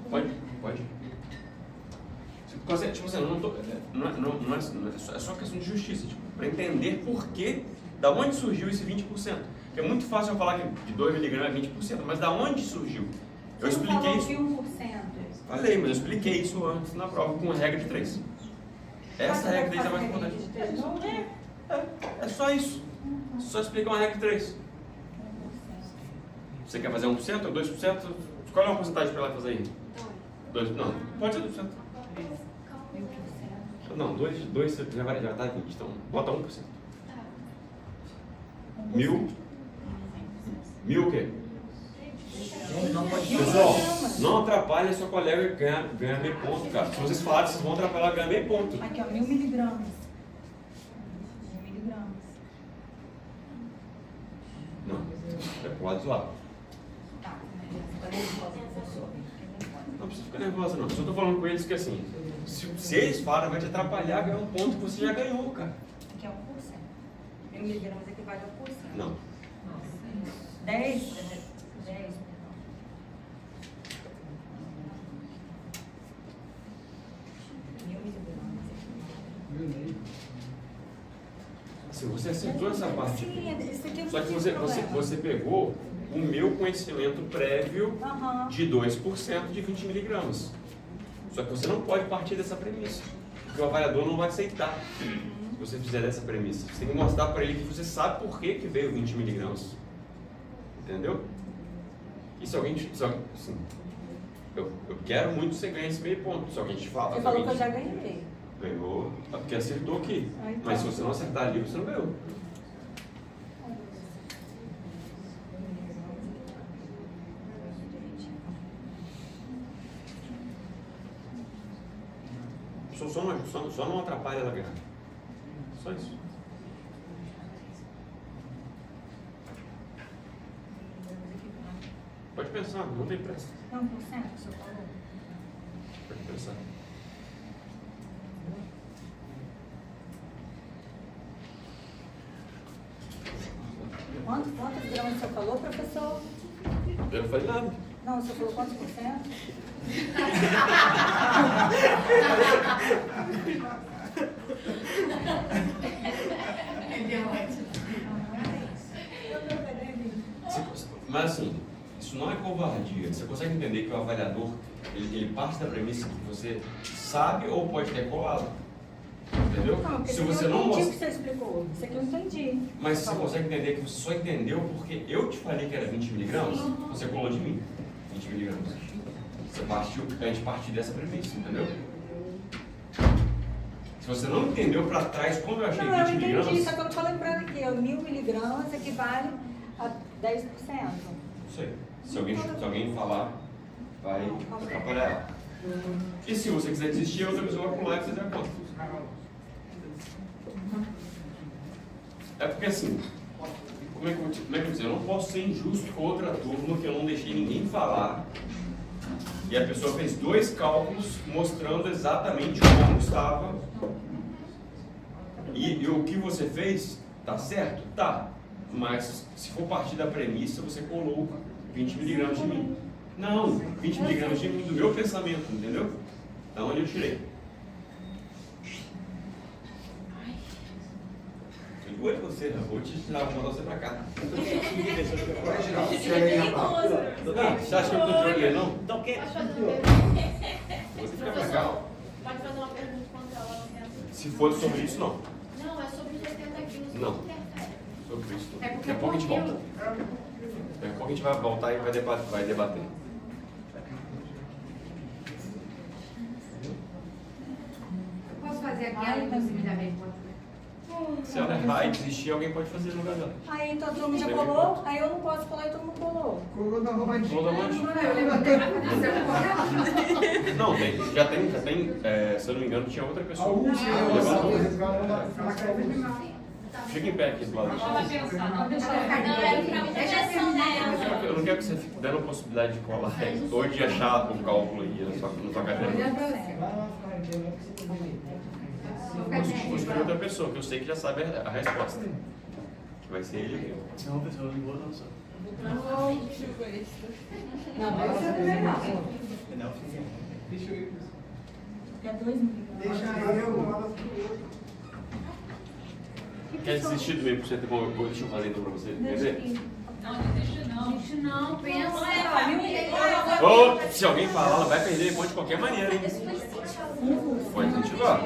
Pode? Pode. Tipo assim, eu não tô, é só questão de justiça, tipo, para entender por que, da onde surgiu esse 20%. Porque é muito fácil eu falar que de 2 miligramas é 20%, mas da onde surgiu? Eu Você não expliquei falou isso. que 1%. Falei, mas eu expliquei isso antes na prova com a regra de 3. Essa regra de 3 é mais importante. Não é só isso. Só explicar uma regra de 3. Você quer fazer 1% ou 2%? Qual é a porcentagem para ela fazer aí? 2%? Não, pode ser 2%. Não, 2 já vai estar 20, então bota 1%. Mil o quê? Não pode Pessoal, não atrapalhe a sua colega ganhar meio ponto, cara. Se vocês falarem, vocês vão atrapalhar ela ganhar meio ponto. Aqui, ó, 1.000 miligramas. 1.000 miligramas. Não, é pro lado de lá. Tá. Não precisa ficar nervosa, não. Só tô falando com eles que assim, se eles falam, vai te atrapalhar ganhar um ponto que você já ganhou, cara. Aqui é 1%. 1.000 miligramas equivale a 1%. Não. 10? 10. Assim, você acertou essa parte. Sim, isso aqui eu Só que não você, tive você, problema. você pegou o meu conhecimento prévio Aham. de 2% de 20 miligramas. Só que você não pode partir dessa premissa, porque o avaliador não vai aceitar se você fizer dessa premissa. Você tem que mostrar para ele que você sabe por que veio 20 miligramas. Entendeu? E se alguém assim, eu quero muito que você ganhe esse meio ponto. Se alguém te fala, Você falou que eu já ganhei. ganhou, é porque acertou aqui. Ah, então. Mas se você não acertar ali, você não ganhou. Só não atrapalha ela ganhar. Só isso. Pode pensar, não tem pressa. Não, 1%, o senhor falou. Pode pensar. Quantos gramas o senhor falou, professor? Eu não falei nada. Não, o senhor falou quantos por cento? Mas assim, isso não é covardia. Você consegue entender que o avaliador, ele parte da premissa que você sabe ou pode ter colado. Entendeu? Não, porque Se isso você eu não entendi o mostra. que você explicou. Isso aqui eu entendi. Mas você consegue entender que você só entendeu porque eu te falei que era 20 miligramas, você colou de mim. 20 miligramas. Você partiu, a gente partiu dessa premissa, entendeu? Se você não entendeu para trás quando eu achei Não, eu 20 entendi, miligramas, só que eu não falei pra ele que 1.000 miligramas equivale a 10%. não sei. Se alguém falar, vai atrapalhar ela. E se você quiser desistir, outra pessoa vai pular e fazer a conta. É porque assim, como é que eu vou dizer? Eu não posso ser injusto com outra turma que eu não deixei ninguém falar. E a pessoa fez 2 cálculos mostrando exatamente como estava. E o que você fez, tá certo? Tá. Mas se for partir da premissa, você colou 20 miligramas de mim. Não, 20 miligramas de mim do meu pensamento, entendeu? Da onde eu tirei. Eu vou você, eu vou te tirar, vou mandar você pra cá. Vai girar. Você acha que eu tô de olho aí, não? Então, quem? Você fica pra cá. Pode fazer uma pergunta quanto ela não quer. Se for sobre isso, não. Não, é sobre os 80 quilos. Não. Interfere. sobre isso. É porque Daqui a pouco a gente volta. pouquinho- Daqui a pouco a gente vai voltar e vai debater. Eu posso fazer aquela, inclusive, da minha conta. Se ela errar e desistir, alguém pode fazer no lugar dela. Aí então todo mundo já Tem colou, ponto. aí eu não posso colar e todo mundo colou. Colou da romadinha. Vou dar uma dica. Eu levantei pra fazer o seu. Não, já tem, se eu não me engano, tinha outra A pessoa. última, Levantou. eu Fica em pé aqui do lado. Não, era pra muita Eu pressão nela. não quero que você fique dando a possibilidade de colar ou de achar o cálculo aí na sua cadeira. Vou escolher outra pessoa, que eu sei que já sabe a resposta. Que vai ser ele mesmo. Se uma pessoa ligou, não sabe. Não, mas você também não. Não, Deixa eu ir. É 2 mil. Deixa eu. Quer desistir do meio por cento? Bom, deixa eu fazer então pra você entender. Deixa não, pensa. Ou, se alguém falar, ela vai perder pode de qualquer maneira, hein? Pode incentivar.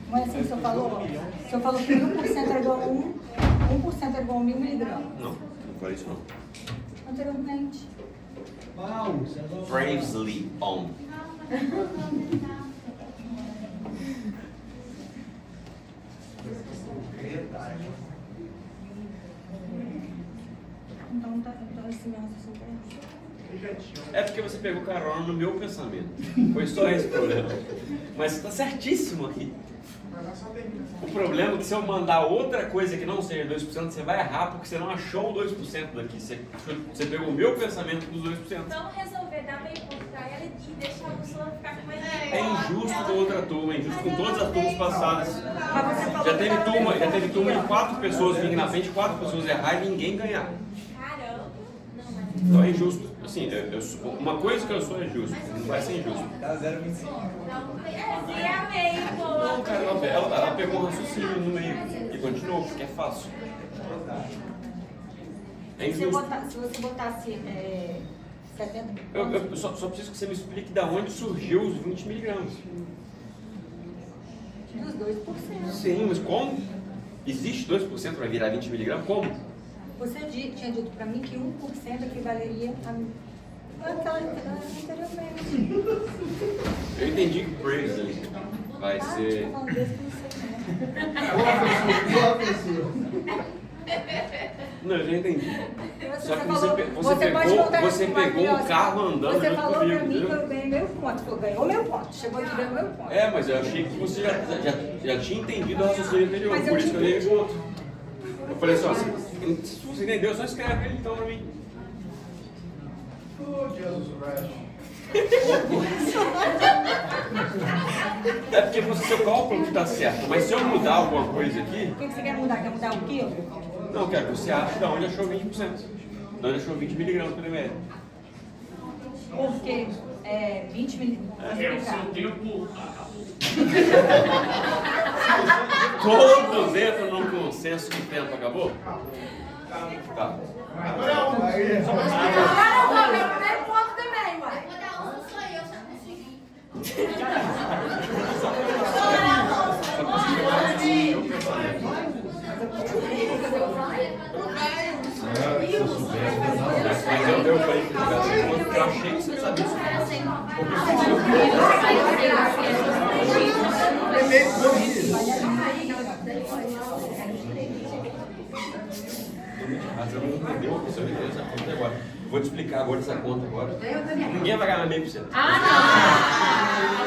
Mas assim, o senhor falou que 1% é igual a 1% é igual a 1000 miligramas. Não, não falei isso não. Anteriormente. Bravely on. Então tá assim, assim, É porque você pegou carona no meu pensamento. Foi só esse o problema. Mas você tá certíssimo aqui. O problema é que se eu mandar outra coisa que não seja 2%, você vai errar porque você não achou o 2% daqui. Você pegou o meu pensamento dos 2%. Vamos resolver, dá meio ponto pra ela e deixar a pessoa ficar com mais É injusto com outra turma, é injusto com todas as turmas passadas. Mas você falou Já teve turma de 4 pessoas virem na frente, 4 pessoas errar e ninguém ganhar. Caramba. Então é injusto. Assim, uma coisa que eu sou é justo, não vai ser injusto. Dá 0,25. E amei, Não, boa. cara, ela pegou um raciocínio no meio e continuou, porque é fácil. É Se injusto. você botasse 70 Eu só preciso que você me explique de onde surgiu os 20 miligramas. dos 2%. Sim, mas como? Existe 2% vai virar 20 miligramas? Como? Você tinha dito para mim que 1% equivaleria a aquela anteriormente. Eu entendi que o Bravely vai ser... Tá falando desse que não sei, né? Boa pessoa. Não, eu já entendi. Só que falou- você pegou um carro andando Você junto falou comigo, pra mim que entendeu? eu ganhei meu ponto. Falou, ganhou meu ponto. Chegou aqui, ganhou meu ponto. É, mas eu achei que você já tinha entendido o raciocínio anterior, Mas eu por isso que eu dei o entendi. ponto. Eu falei assim, ó, se você entendeu, só escreve ele então pra mim. Oh, Jesus Christ. É porque você, seu cálculo está certo, mas se eu mudar alguma coisa aqui, O que você quer mudar? Quer mudar um quilo? não, eu quero que você ache de onde achou 20%. De onde achou 20 miligramas por ml. Porque 20 miligramas. Todos entram num consenso que o tempo acabou? Tá. Aí, Só pra explicar. ponto também, ué. Mas eu falei que eu achei que você sabia isso. Mas eu não entendeu, você não entendeu essa conta agora. Vou te explicar agora essa conta agora. Ninguém vai ganhar meio por cento.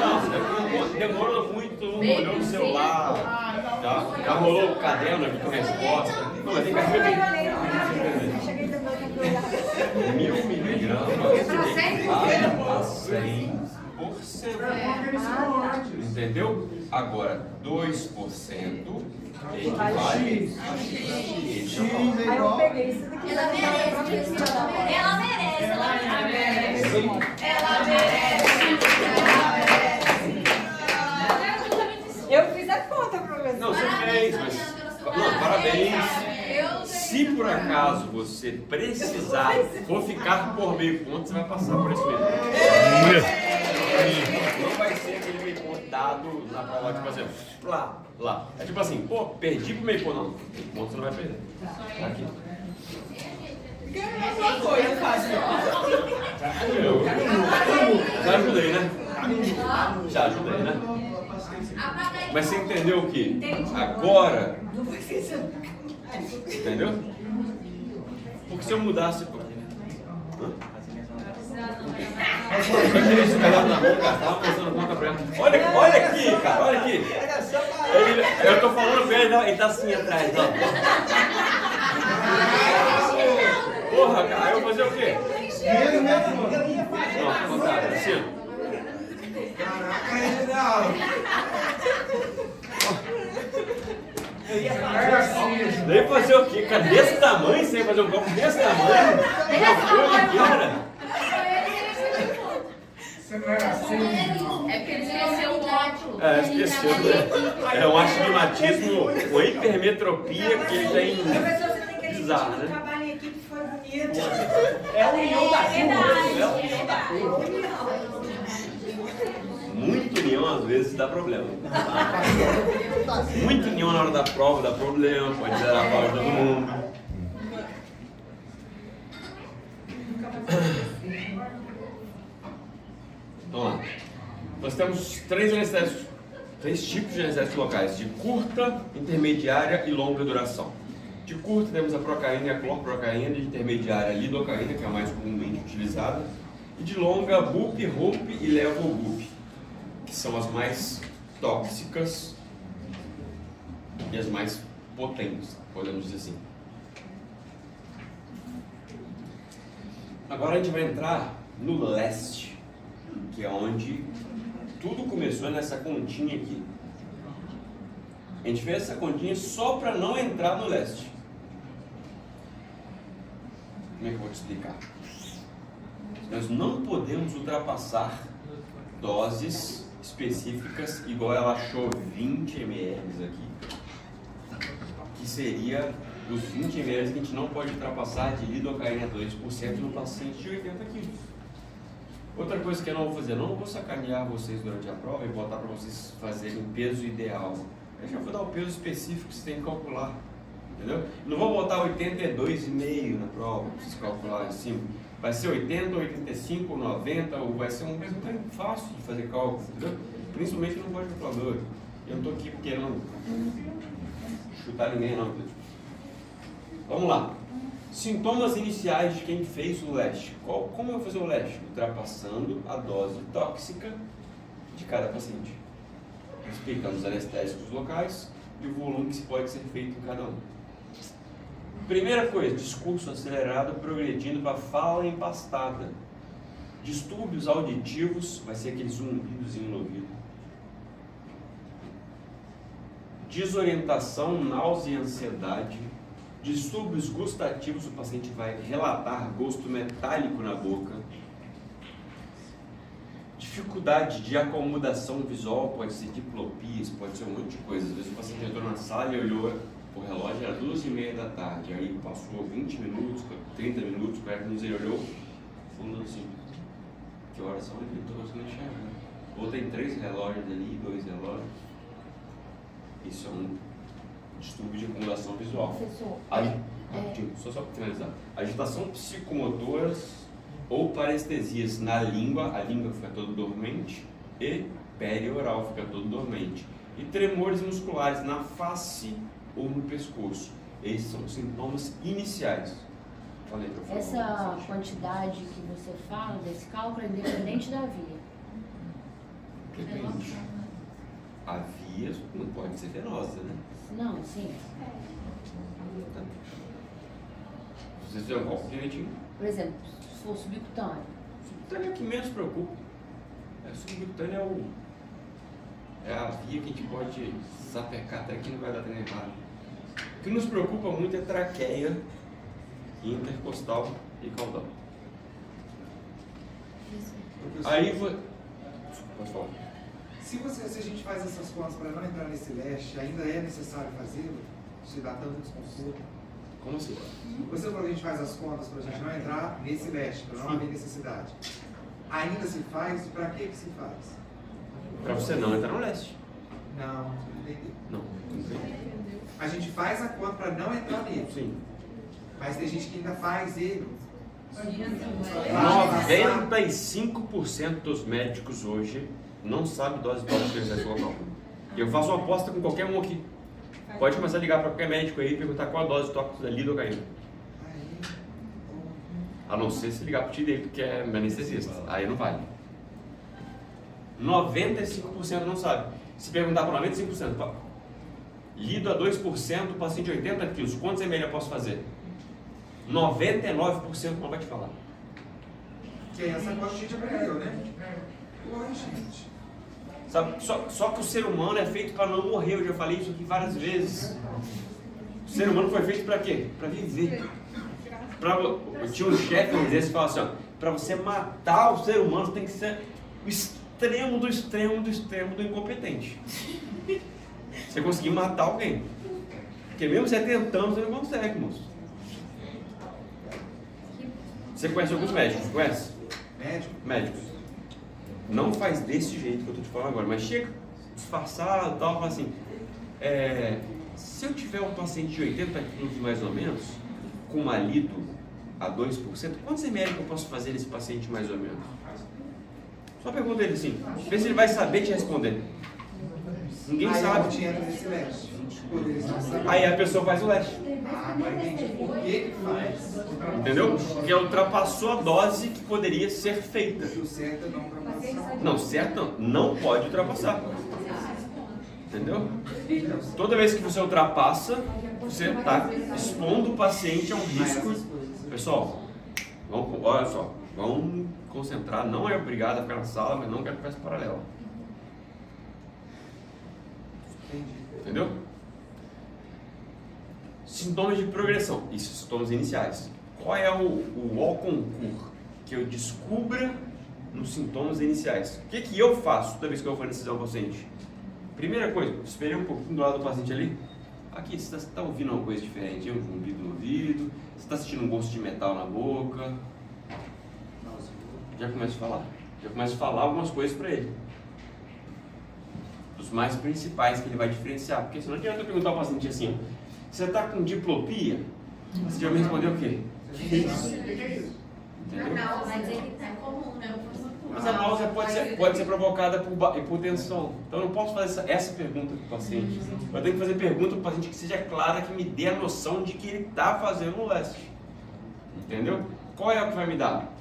Não, demorou muito, todo mundo olhou no celular. Já rolou o caderno aqui com a resposta. Não, mas tem que ver. Cheguei de novo aqui olhar. 1000 miligramas equivale a 100%. Entendeu? Agora, 2% equivale a X. Aí eu peguei isso daqui. Ela merece. Ela merece. Eu fiz a conta, professor. Não, você fez, mas... Não, parabéns. Se por acaso você precisar for ficar por meio ponto, você vai passar por esse meio ponto. Não vai ser aquele meio ponto da errado na prova, tipo assim, lá. É tipo assim, pô, perdi pro meio, pô, não. Tem ponto, você não vai perder. Tá aqui. Uma coisa fácil. Já ajudei, né? Já ajudei, né? Mas você entendeu o quê? Agora. Entendeu? Porque se eu mudasse. Olha aqui, cara, olha aqui. Eu tô falando pra ele tá assim atrás, ó. Porra, cara, eu vou fazer o quê? Não, ao contrário, assim. Caraca, Reginaldo. Daí fazer o quê, cara? Desse tamanho? Você ia fazer um copo desse tamanho? Você não era assim? É porque ele esqueceu o óculos. Esqueceu, né? É um astigmatismo, uma hipermetropia que ele tem. Professor, você tem que admitir Bizarro, que né? o trabalho em equipe foi bonito. É a união da Muita união às vezes dá problema. Muita união na hora da prova dá problema, pode zerar a prova de todo mundo. Vamos lá. Nós temos três tipos de anestésicos locais: de curta, intermediária e longa duração. De curta temos a procaína e a clorprocaína, de intermediária a lidocaína, que é a mais comumente utilizada, e de longa bup, ROP e levobup, que são as mais tóxicas e as mais potentes, podemos dizer assim. Agora a gente vai entrar no leste, que é onde tudo começou, nessa continha aqui. A gente fez essa continha só para não entrar no leste. Como é que eu vou te explicar? Nós não podemos ultrapassar doses específicas, igual ela achou 20 ml aqui, que seria os 20 ml que a gente não pode ultrapassar de lidocaína 2% no paciente de 80 quilos. Outra coisa que eu não vou fazer, não vou sacanear vocês durante a prova e botar para vocês fazerem peso ideal. Eu já vou dar o peso específico que você tem que calcular, entendeu? Não vou botar 82,5 na prova para vocês calcularem em cima. Vai ser 80, 85, 90, ou vai ser um peso bem fácil de fazer cálculo, entendeu? Principalmente no pode calculador. Eu não estou aqui querendo chutar ninguém não. Vamos lá. Sintomas iniciais de quem fez o LESH. Como eu vou fazer o LESH? Ultrapassando a dose tóxica de cada paciente. Explicando os anestésicos locais e o volume que pode ser feito em cada um. Primeira coisa, discurso acelerado progredindo para fala empastada. Distúrbios auditivos, vai ser aquele zumbidozinho no ouvido. Desorientação, náusea e ansiedade. Distúrbios gustativos, o paciente vai relatar gosto metálico na boca. Dificuldade de acomodação visual, pode ser diplopias, pode ser um monte de coisa. Às vezes o paciente entrou na sala e olhou o relógio, era 2h30 da tarde, aí passou 20 minutos, 30 minutos, 40 minutos, ele olhou, falando assim, que horas são? Ele não estou conseguindo enxergar. Ou tem 3 relógios ali, 2 relógios. Isso é um distúrbio de acumulação visual. Professor, Só para finalizar. Agitação psicomotoras ou parestesias na língua, a língua fica toda dormente, e perioral fica todo dormente. E tremores musculares na face ou no pescoço. Esses são os sintomas iniciais. Falei, por favor. essa quantidade que você fala desse cálculo é independente da via. Depende. A via não pode ser venosa, né? Não, sim. Vocês fizeram o cálculo direitinho. Por exemplo, se for subcutâneo. Subcutâneo é o que menos preocupa. Subcutâneo é a via que a gente pode sapecar até que não vai dar trem errado. O que nos preocupa muito é traqueia, intercostal e caudal. Aí pode falar. Se a gente faz essas contas para não entrar nesse leste, ainda é necessário fazê-lo? Se dá tanto desconforto? Como assim? Você falou que a gente faz as contas para a gente não entrar nesse leste, para não haver necessidade. Ainda se faz? Para que se faz? Para você não entrar no leste. Não, você não entendeu. Não entendi. A gente faz a conta para não entrar nele. Sim. Mas tem gente que ainda faz ele. 95% dos médicos hoje não sabe dose de tóxico local. E eu faço uma aposta com qualquer um aqui. Pode começar a ligar para qualquer médico aí e perguntar qual a dose de tóxico da lidocaína. A não ser se ligar para o tio dele, porque é anestesista. Aí não vale. 95% não sabe. Se perguntar para 95%, lido a 2%, paciente 80 quilos, quantos ml eu posso fazer? 99% não vai te falar. Que é essa conta que a gente aprendeu, né? Oi, gente. Sabe? Só que o ser humano é feito para não morrer. Eu já falei isso aqui várias vezes. O ser humano foi feito para quê? Para viver. Eu tinha um chefe desse que falava assim, para você matar o ser humano, você tem que ser o extremo do extremo do extremo do incompetente. Você conseguir matar alguém. Porque mesmo você tentando, você não consegue, moço. Você conhece alguns médicos? Conhece? Médico? Médicos. Não faz desse jeito que eu tô te falando agora, mas chega disfarçado e tal, fala assim, se eu tiver um paciente de 80 quilos mais ou menos, com uma lido a 2%, quantos ml que eu posso fazer nesse paciente mais ou menos? Só pergunta ele assim, vê se ele vai saber te responder. Ninguém aí sabe. a gente entra nesse leste. Por eles não sabem. Aí a pessoa faz o leste. Agora entendi por que faz. Entendeu? Porque ultrapassou a dose que poderia ser feita. O certo é não ultrapassar. Não, certo não pode ultrapassar. Entendeu? Toda vez que você ultrapassa, você está expondo o paciente a um risco. Pessoal, olha só, vamos concentrar. Não é obrigado a ficar na sala, mas não quero que faça paralela. Entendeu? Sintomas de progressão. Isso, sintomas iniciais. Qual é o concurso que eu descubra nos sintomas iniciais? O que eu faço toda vez que eu for anestesiar um paciente? Primeira coisa, esperei um pouquinho do lado do paciente ali. Aqui, você está ouvindo alguma coisa diferente? Um zumbido no ouvido? Você está sentindo um gosto de metal na boca? Já começo a falar. Já começo a falar algumas coisas para ele. Os mais principais que ele vai diferenciar. Porque senão não adianta eu perguntar ao paciente assim, você está com diplopia? Você já me respondeu o quê? Entendeu? Mas é comum, né? Mas a náusea pode ser provocada por hipotensão. Então eu não posso fazer essa pergunta para o paciente. Eu tenho que fazer pergunta para o paciente que seja clara, que me dê a noção de que ele está fazendo o leste. Entendeu? Qual é o que vai me dar?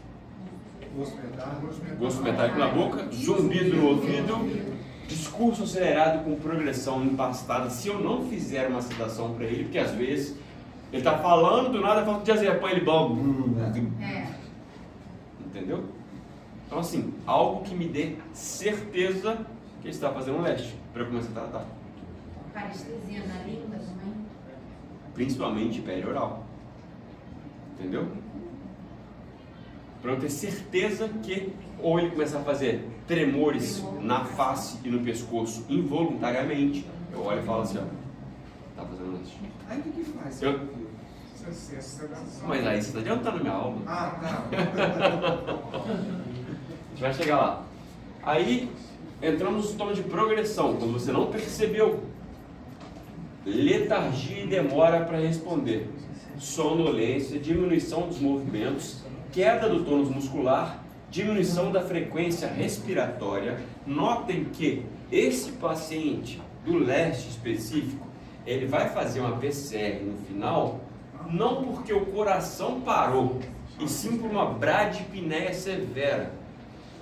Gosto metálico na boca, zumbido no ouvido, discurso acelerado com progressão empastada. Se eu não fizer uma citação para ele, porque às vezes ele está falando, do nada falta diazepam, ele entendeu? Então assim, algo que me dê certeza que ele está fazendo um leste, para eu começar a tratar. Parestesia na língua também? Principalmente perioral. Entendeu? Para eu ter certeza que ou ele começar a fazer tremores na face e no pescoço involuntariamente, eu olho e falo assim, ó, tá fazendo leste. Aí o que faz? Mas aí você está adiantando a minha aula. Ah, tá. A gente vai chegar lá. Aí entramos no sintoma de progressão, quando você não percebeu. Letargia e demora para responder. Sonolência, diminuição dos movimentos, queda do tônus muscular, diminuição da frequência respiratória. Notem que esse paciente do leste específico, ele vai fazer uma PCR no final, não porque o coração parou, e sim por uma bradipneia severa.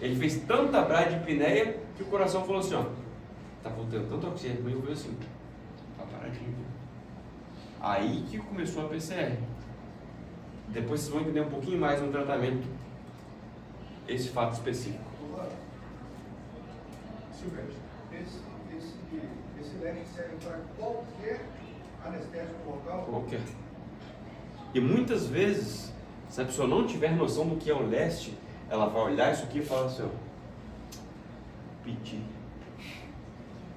Ele fez tanta bradipneia que o coração falou assim, ó, tá voltando tanto oxigênio, eu falei assim, tá paradinho. Aí que começou a PCR. Depois vocês vão entender um pouquinho mais no tratamento esse fato específico. Silvestre, esse leste serve para qualquer anestésico local? Qualquer. E muitas vezes, se a pessoa não tiver noção do que é o leste, ela vai olhar isso aqui e falar assim, ó, piti.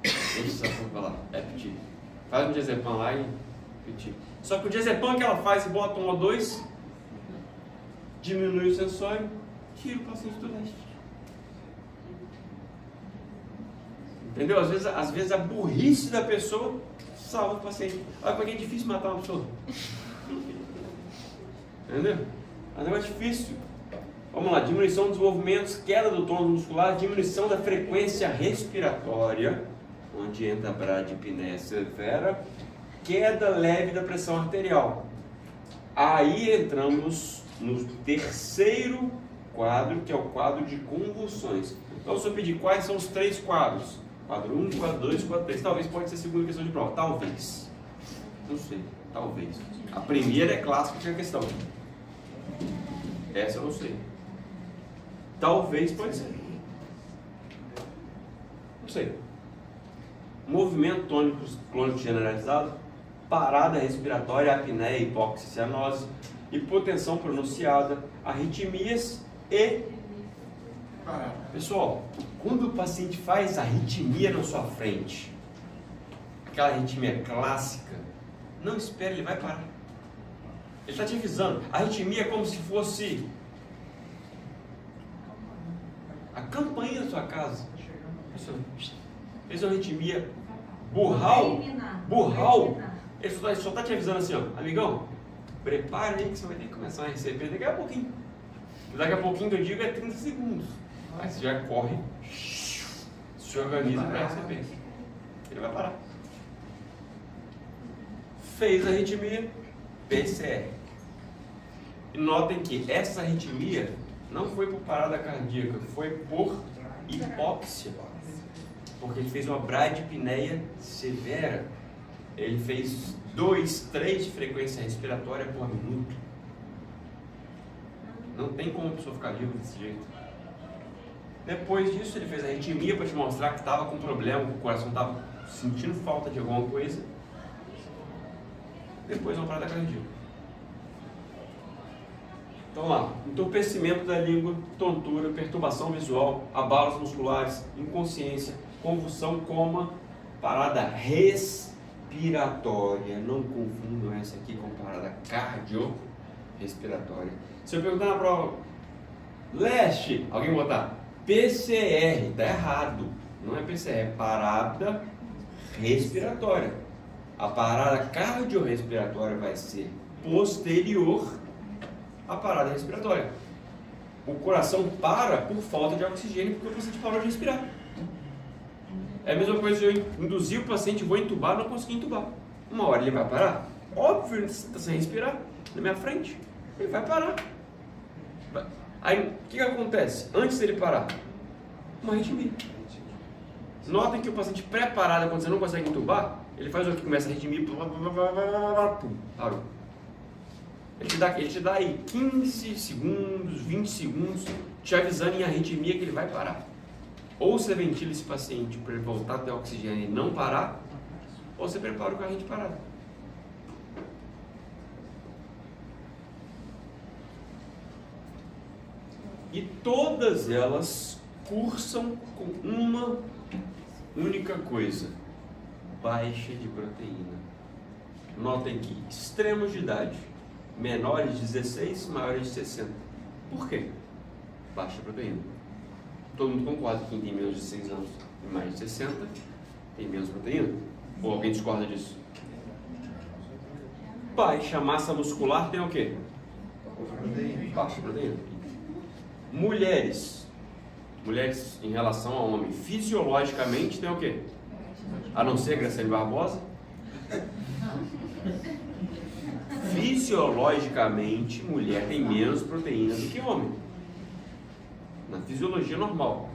Isso, vou falar, é piti. Faz um diazepam lá e piti. Só que o diazepam que ela faz e bota um O2, diminui o sensório, tira o paciente do leste. Entendeu? Às vezes a burrice da pessoa salva o paciente. Olha como é que é difícil matar uma pessoa. Entendeu? É um negócio difícil. Vamos lá, diminuição dos movimentos, queda do tônus muscular, diminuição da frequência respiratória, onde entra a bradipneia severa, queda leve da pressão arterial. Aí entramos no terceiro quadro, que é o quadro de convulsões. Então, se eu pedir quais são os 3 quadros, quadro 1, quadro 2, quadro 3, talvez pode ser a segunda questão de prova, talvez. Não sei, talvez. A primeira é clássica, que é a questão. Essa eu não sei. Talvez pode ser. Não sei. Movimento tônico clônico generalizado, parada respiratória, apneia, hipóxia, cianose, hipotensão pronunciada, arritmias e... Pessoal, quando o paciente faz arritmia na sua frente, aquela arritmia clássica, não espere, ele vai parar. Ele está te avisando. A arritmia é como se fosse a campainha da sua casa. Fez uma arritmia burral. Ele só está te avisando assim, ó, amigão, prepare aí que você vai ter que começar a receber daqui a pouquinho. Daqui a pouquinho que eu digo é 30 segundos. Aí você já corre, se organiza para receber. Ele vai parar. Fez a arritmia, PCR. E notem que essa arritmia não foi por parada cardíaca, foi por hipóxia. Porque ele fez uma bradipneia severa. Ele fez 2, 3 de frequência respiratória por minuto. Não tem como a pessoa ficar viva desse jeito. Depois disso, ele fez a arritmia para te mostrar que estava com problema, que o coração estava sentindo falta de alguma coisa. Depois uma parada cardíaca. Então lá, entorpecimento da língua, tontura, perturbação visual, abalos musculares, inconsciência, convulsão, coma, parada respiratória. Não confundam essa aqui com parada cardiorrespiratória. Se eu perguntar na prova, Leste, alguém botar PCR, está errado. Não é PCR, é parada respiratória. A parada cardiorrespiratória vai ser posterior à parada respiratória. O coração para por falta de oxigênio porque o paciente parou de respirar. É a mesma coisa se eu induzir o paciente, vou entubar, não consegui entubar. Uma hora ele vai parar? Óbvio, ele está sem respirar na minha frente. Ele vai parar. Aí, o que acontece? Antes dele parar, uma arritmia. Notem que o paciente preparado, quando você não consegue entubar, ele faz o que? Começa a arritmia, parou. Ele te dá aí 15 segundos, 20 segundos, te avisando em arritmia que ele vai parar. Ou você ventila esse paciente para ele voltar a ter oxigênio e não parar, ou você prepara o carrinho de parada. E todas elas cursam com uma única coisa: baixa de proteína. Notem que extremos de idade, menores de 16, maiores de 60. Por quê? Baixa proteína. Todo mundo concorda que quem tem menos de 6 anos e mais de 60 tem menos proteína? Ou alguém discorda disso? Baixa massa muscular tem o quê? Baixa proteína. Mulheres em relação ao homem, fisiologicamente tem o quê? A não ser a Graciane Barbosa. Fisiologicamente, mulher tem menos proteína do que homem. Na fisiologia normal.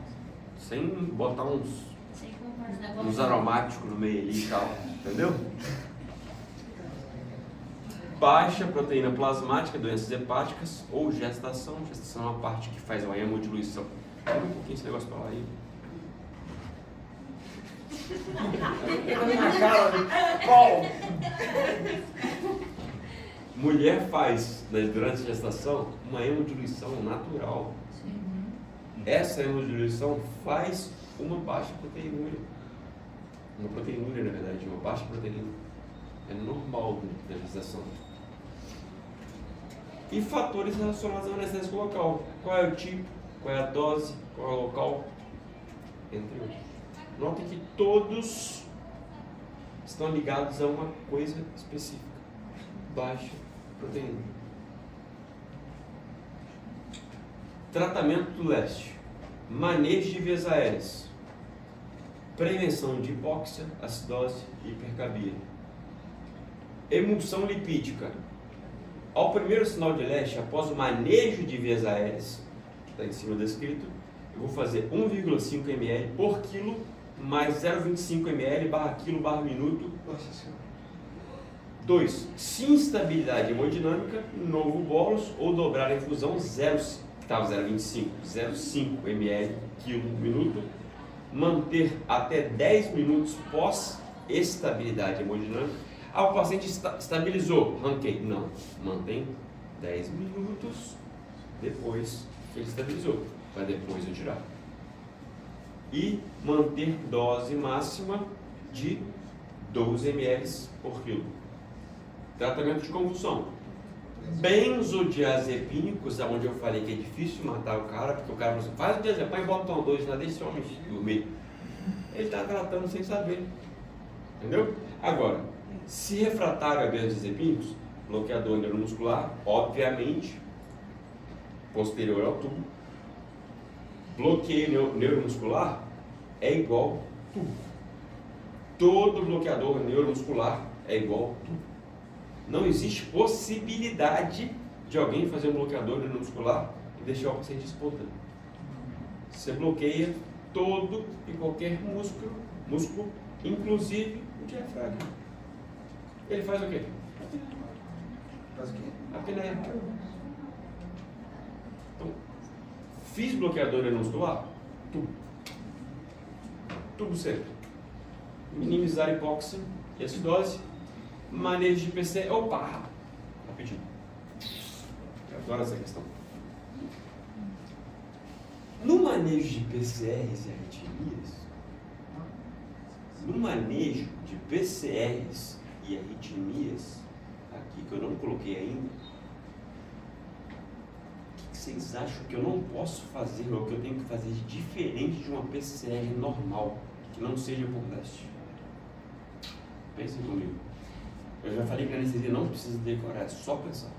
Sem botar uns aromáticos no meio ali e tal. Entendeu? Baixa proteína plasmática, doenças hepáticas ou gestação. Gestação é uma parte que faz a hemodiluição. Olha um pouquinho esse negócio pra lá aí. Na cara do pau. Mulher faz, durante a gestação, uma hemodiluição natural. Essa hemodiluição faz uma baixa proteinúria. Uma proteinúria, na verdade, uma baixa proteína. É normal da gestação. E fatores relacionados ao anestésico local. Qual é o tipo, qual é a dose, qual é o local, entre outros. Notem que todos estão ligados a uma coisa específica: baixa proteína. Tratamento do leste: manejo de vias aéreas, prevenção de hipóxia, acidose e hipercabia. Emulsão lipídica: ao primeiro sinal de leste, após o manejo de vias aéreas, está em cima descrito, eu vou fazer 1,5 ml por quilo mais 0,25 ml barra quilo barra minuto. Nossa Senhora. 2. Se instabilidade hemodinâmica, novo bolus ou dobrar a infusão que estava 0,25 ml quilo minuto, manter até 10 minutos pós estabilidade hemodinâmica. O paciente estabilizou, ranquei. Não, mantém 10 minutos depois que ele estabilizou, para depois eu tirar. E manter dose máxima de 12 ml por quilo. Tratamento de convulsão: benzodiazepínicos, onde eu falei que é difícil matar o cara, porque o cara falou assim, faz o diazepam e bota um 2 lá, deixa esse homem dormir. Ele está tratando sem saber. Entendeu? Agora, se refratário a benzodiazepínicos, bloqueador neuromuscular, obviamente, posterior ao tubo. Bloqueio neuromuscular é igual tubo. Todo bloqueador neuromuscular é igual tubo. Não existe possibilidade de alguém fazer um bloqueador neuromuscular e deixar o paciente espontâneo. Você bloqueia todo e qualquer músculo, inclusive o diafragma. Ele faz o quê? Faz o quê? Apneia. Então, fiz bloqueador neuromuscular? Tubo sempre. Minimizar hipóxia e acidose. Manejo de PCR. Opa! Rapidinho. Eu adoro essa questão. No manejo de PCRs e arritmias, aqui que eu não coloquei ainda, o que vocês acham que eu não posso fazer ou que eu tenho que fazer de diferente de uma PCR normal, que não seja por teste? Pensem comigo. Eu já falei que a anestesia não precisa decorar, é só pensar.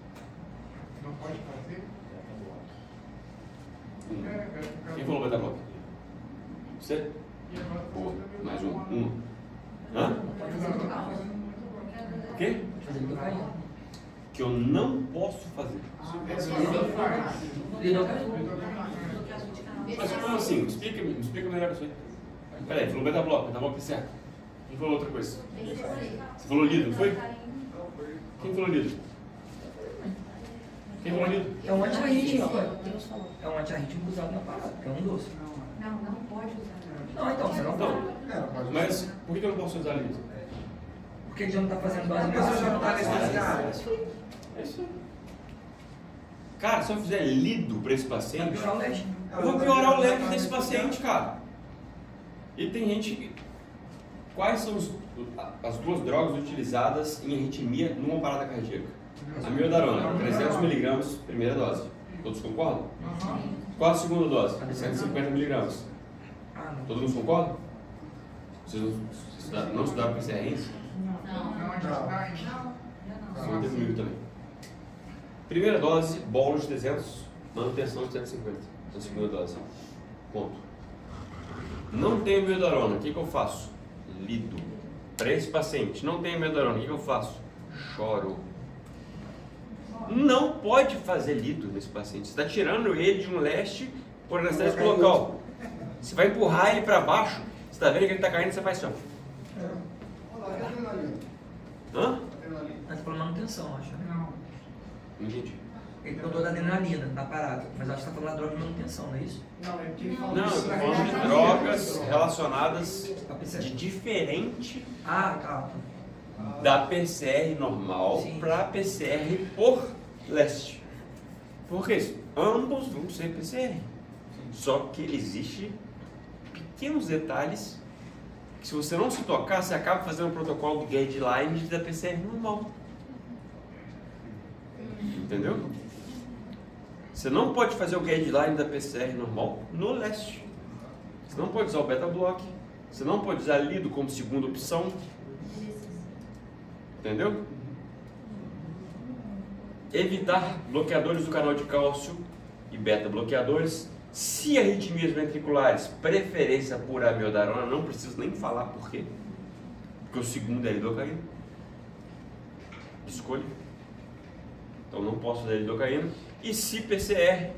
Não pode fazer? Quem falou beta-block? Você? Boa. Mais um. Hã? O quê? Que eu não posso fazer. Mas como assim? Explica melhor isso aí. Peraí, falou beta-block é certo. Quem falou outra coisa? Você falou lido, não foi? Quem falou lido? Quem falou lido? É um antiarrítmico. Deus falou. É um antiarrítmico usado na parada, que é um doce. Não pode usar. Não, então, você não Não. pode. Mas por que eu não posso usar lido? Porque ele já não está fazendo dose A pessoa já não máxima. está anestesiada. É isso aí. Cara, se eu fizer lido para esse Vai paciente, piorar o leite. eu vou piorar o leque desse paciente, cara. E tem gente que... Quais são as duas drogas utilizadas em arritmia numa parada cardíaca? A amiodarona, 300 mg, primeira dose. Todos concordam? Qual a segunda dose? 150 mg. Ah, não. Todos concordam? Vocês não estudaram PCR ainda? Vocês vão ter comigo também. Primeira dose, bolo de 300, manutenção de 150. Na segunda dose. Ponto. Não tenho amiodarona, o que eu faço? Lido. Para esse paciente, não tem amiodarona, o que eu faço? Choro. Não pode fazer lido nesse paciente. Você está tirando ele de um leste por anestésico local. Você vai empurrar ele para baixo. Você está vendo que ele está caindo, você faz assim, ó. Olha lá, adrenalina. Hã? Adrenalina. Mas por manutenção, acho. Né? Não entendi. Ele perguntou da adrenalina, da parada. Mas acho que você está falando da droga de manutenção, não é isso? Não, é porque ele falou Não, eu isso estou na falando de região. drogas relacionadas A PCR. de diferente Ah, tá. da PCR normal Sim. para PCR por leste. Por quê? Ambos vão ser PCR. Só que existe pequenos detalhes que, se você não se tocar, você acaba fazendo o protocolo do guideline da PCR normal. Entendeu? Você não pode fazer o guideline da PCR normal no leste. Você não pode usar o beta-block Você não pode usar lido como segunda opção. Entendeu? Evitar bloqueadores do canal de cálcio e beta-bloqueadores. Se arritmias ventriculares, preferência por amiodarona, não preciso nem falar por quê. Porque o segundo é lidocaína. Escolha. Então não posso fazer lidocaína. E se PCR,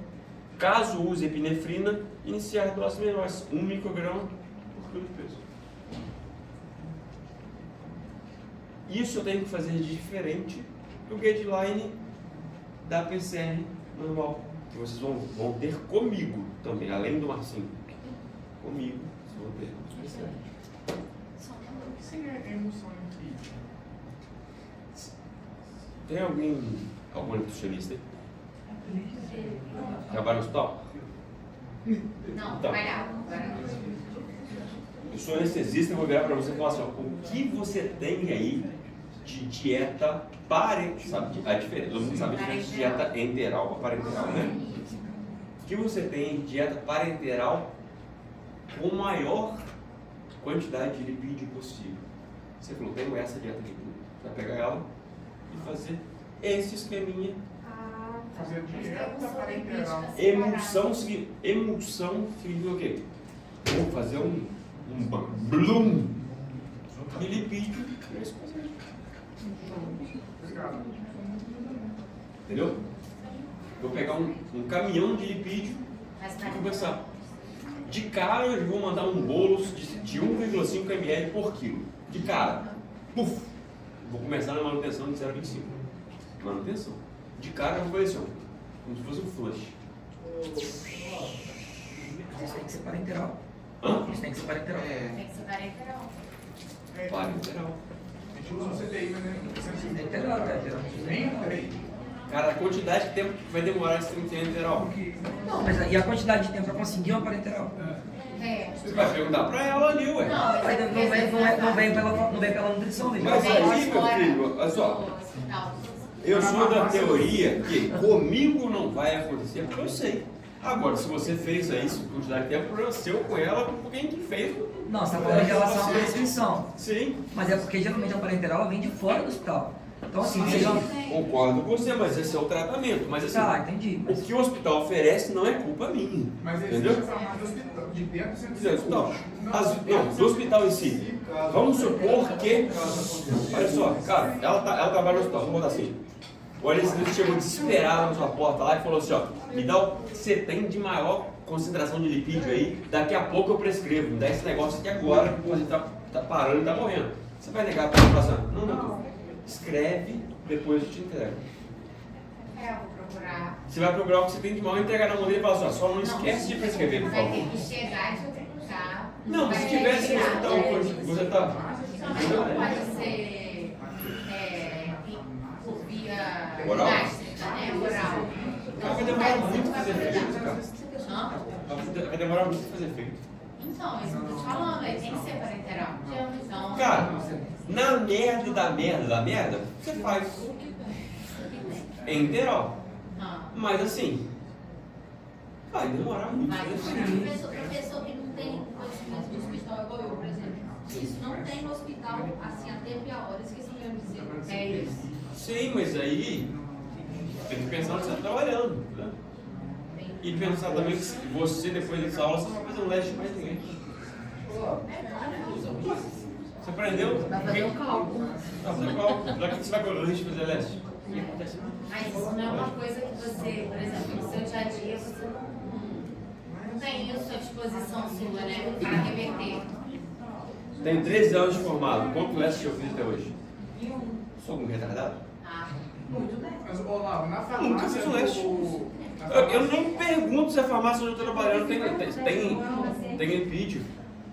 caso use epinefrina, iniciar doses menores, 1 micrograma por quilo de peso. Isso eu tenho que fazer de diferente do guideline da PCR normal, que vocês vão ter comigo também, além do Marcinho. Comigo, vocês vão ter PCR. Sem a emoção aqui. Tem algum nutricionista aí? Trabalha no hospital? Não, Então. vai lá. Eu sou anestesista e vou virar para você e falar assim, ó, o que você tem aí de dieta parenteral? Sabe a diferença? Todo mundo sabe a diferença de dieta enteral para parenteral, né? O que você tem de dieta parenteral com maior quantidade de lipídio possível? Você falou, tenho essa dieta aqui. Você vai pegar ela e fazer esse esqueminha. Fazer dieta parenteral. Emulsão significa o quê? Vou fazer um bloom de lipídio. Obrigado. Entendeu? Vou pegar um caminhão de lipídio e vou começar. De cara eu vou mandar um bolo de 1,5 ml por quilo. De cara. Puf! Vou começar na manutenção de 0,25. Manutenção. De cara eu vou fazer assim, ó, como se fosse um flush. Isso tem que ser parenteral. Hã? Isso tem que ser parenteral. Tem que ser parenteral. Parenteral. A gente usa o CDI, mas É integral, tá? nem Cara, a quantidade de tempo que vai demorar esse 30 enteral. Não, mas e a quantidade de tempo para conseguir uma parenteral? É. Você vai perguntar pra ela ali, ué. Não vem pela nutrição, vem Mas pela aí, meu filho, olha só. Eu sou da teoria que comigo não vai acontecer porque eu sei. Agora, se você fez aí isso quantidade de tempo, o problema seu com ela, por quem que fez. Não, você está falando em relação à prescrição. Sim. Mas é porque geralmente a parenteral ela vem de fora do hospital. Então assim, você já... Concordo com você, mas esse é o tratamento. Mas assim, Tá, entendi. o que o hospital oferece não é culpa minha. Mas eles Entendeu? deixam falar do hospital. De dentro você Do hospital. Não, do hospital em si. Vamos supor que. Olha só, cara, ela trabalha no hospital, vamos botar assim. O anestesista chegou desesperado na sua porta lá e falou assim: ó, me dá o que você tem de maior concentração de lipídio aí, daqui a pouco eu prescrevo, me dá esse negócio aqui agora, porque você tá parando e tá morrendo. Você vai negar para a população? Não, doutor. Escreve, depois eu te entrego. É, eu vou procurar. Você vai procurar o que você tem de maior, entregar na mão dele e falar assim: ó, só não esquece de prescrever, por Vai favor. ter que chegar e trocar. Não, mas se tivesse no hospital, você tá. Não pode ser por via Oral? gástrica, né? Oral. Mas vai demorar muito pra fazer efeito, cara. Hã? Vai demorar muito pra fazer efeito. Então, isso que eu tô te falando, aí tem que ser parenteral. Então, Cara, na merda da merda, você faz. É integral. Mas assim, vai demorar muito. Vai né? Professor que não tem conhecimento do hospital, igual eu, por exemplo. Isso não tem no hospital, assim, a tempo e a hora, esqueci o que eu ia dizer. é isso. Sim, mas aí tem que pensar onde você está trabalhando, né? E pensar também que você, depois dessa aula, você não vai fazer um leste mais ninguém. Você aprendeu? Vai fazer o cálculo. Tá fazendo cálculo. Pra que você vai correr de fazer leste? Mas isso não é uma coisa que você, por exemplo, no seu dia a dia, você não tem isso à disposição sua, né? Para reverter. Tem 13 anos de formado. Quanto leste eu fiz até hoje? Sou algum retardado? Ah, Mas, Olavo, na Nunca farmácia fiz um leste. Eu nem pergunto se a farmácia onde eu estou trabalhando tem lipídio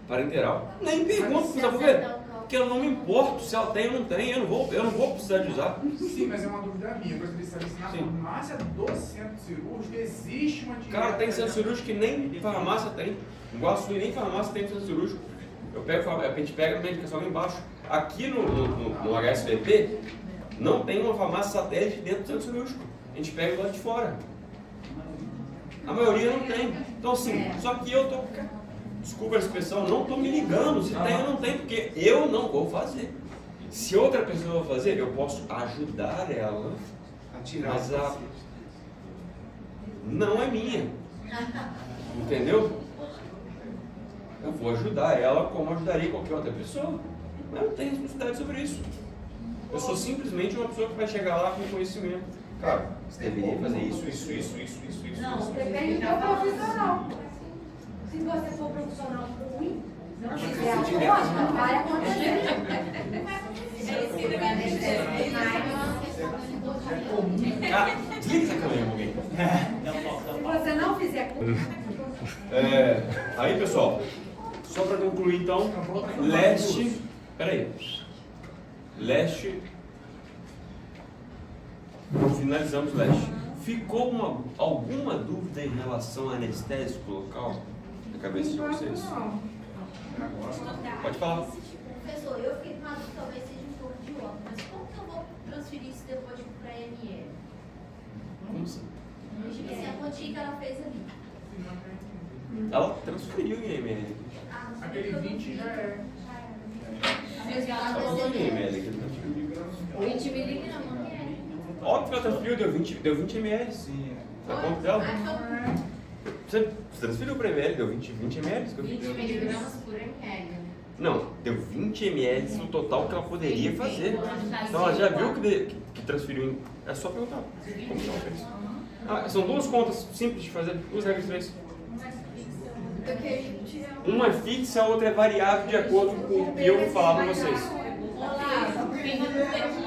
parenteral. Nem pergunto, sabe por quê? Porque eu não me importo se ela tem ou não tem, eu não vou precisar de usar. Sim, mas é uma dúvida minha. Eu gostaria de saber se na Sim. farmácia do centro cirúrgico existe uma dieta. Cara, tem centro cirúrgico que nem farmácia tem. Igual a sua, nem farmácia tem centro cirúrgico. A gente pega a medicação lá embaixo. Aqui no HSVP, não tem uma farmácia satélite dentro do centro cirúrgico. A gente pega lá de fora. A maioria não tem. Então assim, só que eu tô desculpa a expressão, não estou me ligando se tem ou não tem, porque eu não vou fazer. Se outra pessoa vai fazer, eu posso ajudar ela, A tirar mas o a não é minha. Entendeu? Eu vou ajudar ela como ajudaria qualquer outra pessoa. Eu não tenho responsabilidade sobre isso. Eu sou simplesmente uma pessoa que vai chegar lá com conhecimento. Cara, você deveria fazer isso. Não, depende do profissional. Se você for profissional ruim, não fizer a coisa, vai acontecer. Desliga essa câmera, alguém. Se você não fizer Aí, pessoal, só para concluir então, leste. Peraí. Leste. Finalizamos leste. Ficou alguma dúvida em relação ao anestésico local na cabeça de vocês? Pode falar. Professor, eu fiquei com uma dúvida, talvez seja um pouco de óbvio, mas como que eu vou transferir isso depois para a ML? Como assim? Tipo assim, a quantia que ela fez ali. Ela transferiu em ML. Aquele 20 já é. Ela falou em ML que ele transferiu. 20 miligramas. Óbvio que ela transferiu, deu 20 ml. Na conta dela. Você transferiu para ml, deu 20 ml? 20 miligramas por ml. Não, deu 20 ml no total que ela poderia fazer. Então ela já viu que transferiu. É só perguntar como que ela fez. São duas contas simples de fazer, duas regras de três. Uma é fixa, a outra é variável de acordo com o que eu vou falar para vocês. Olá, tem uma dúvida aqui.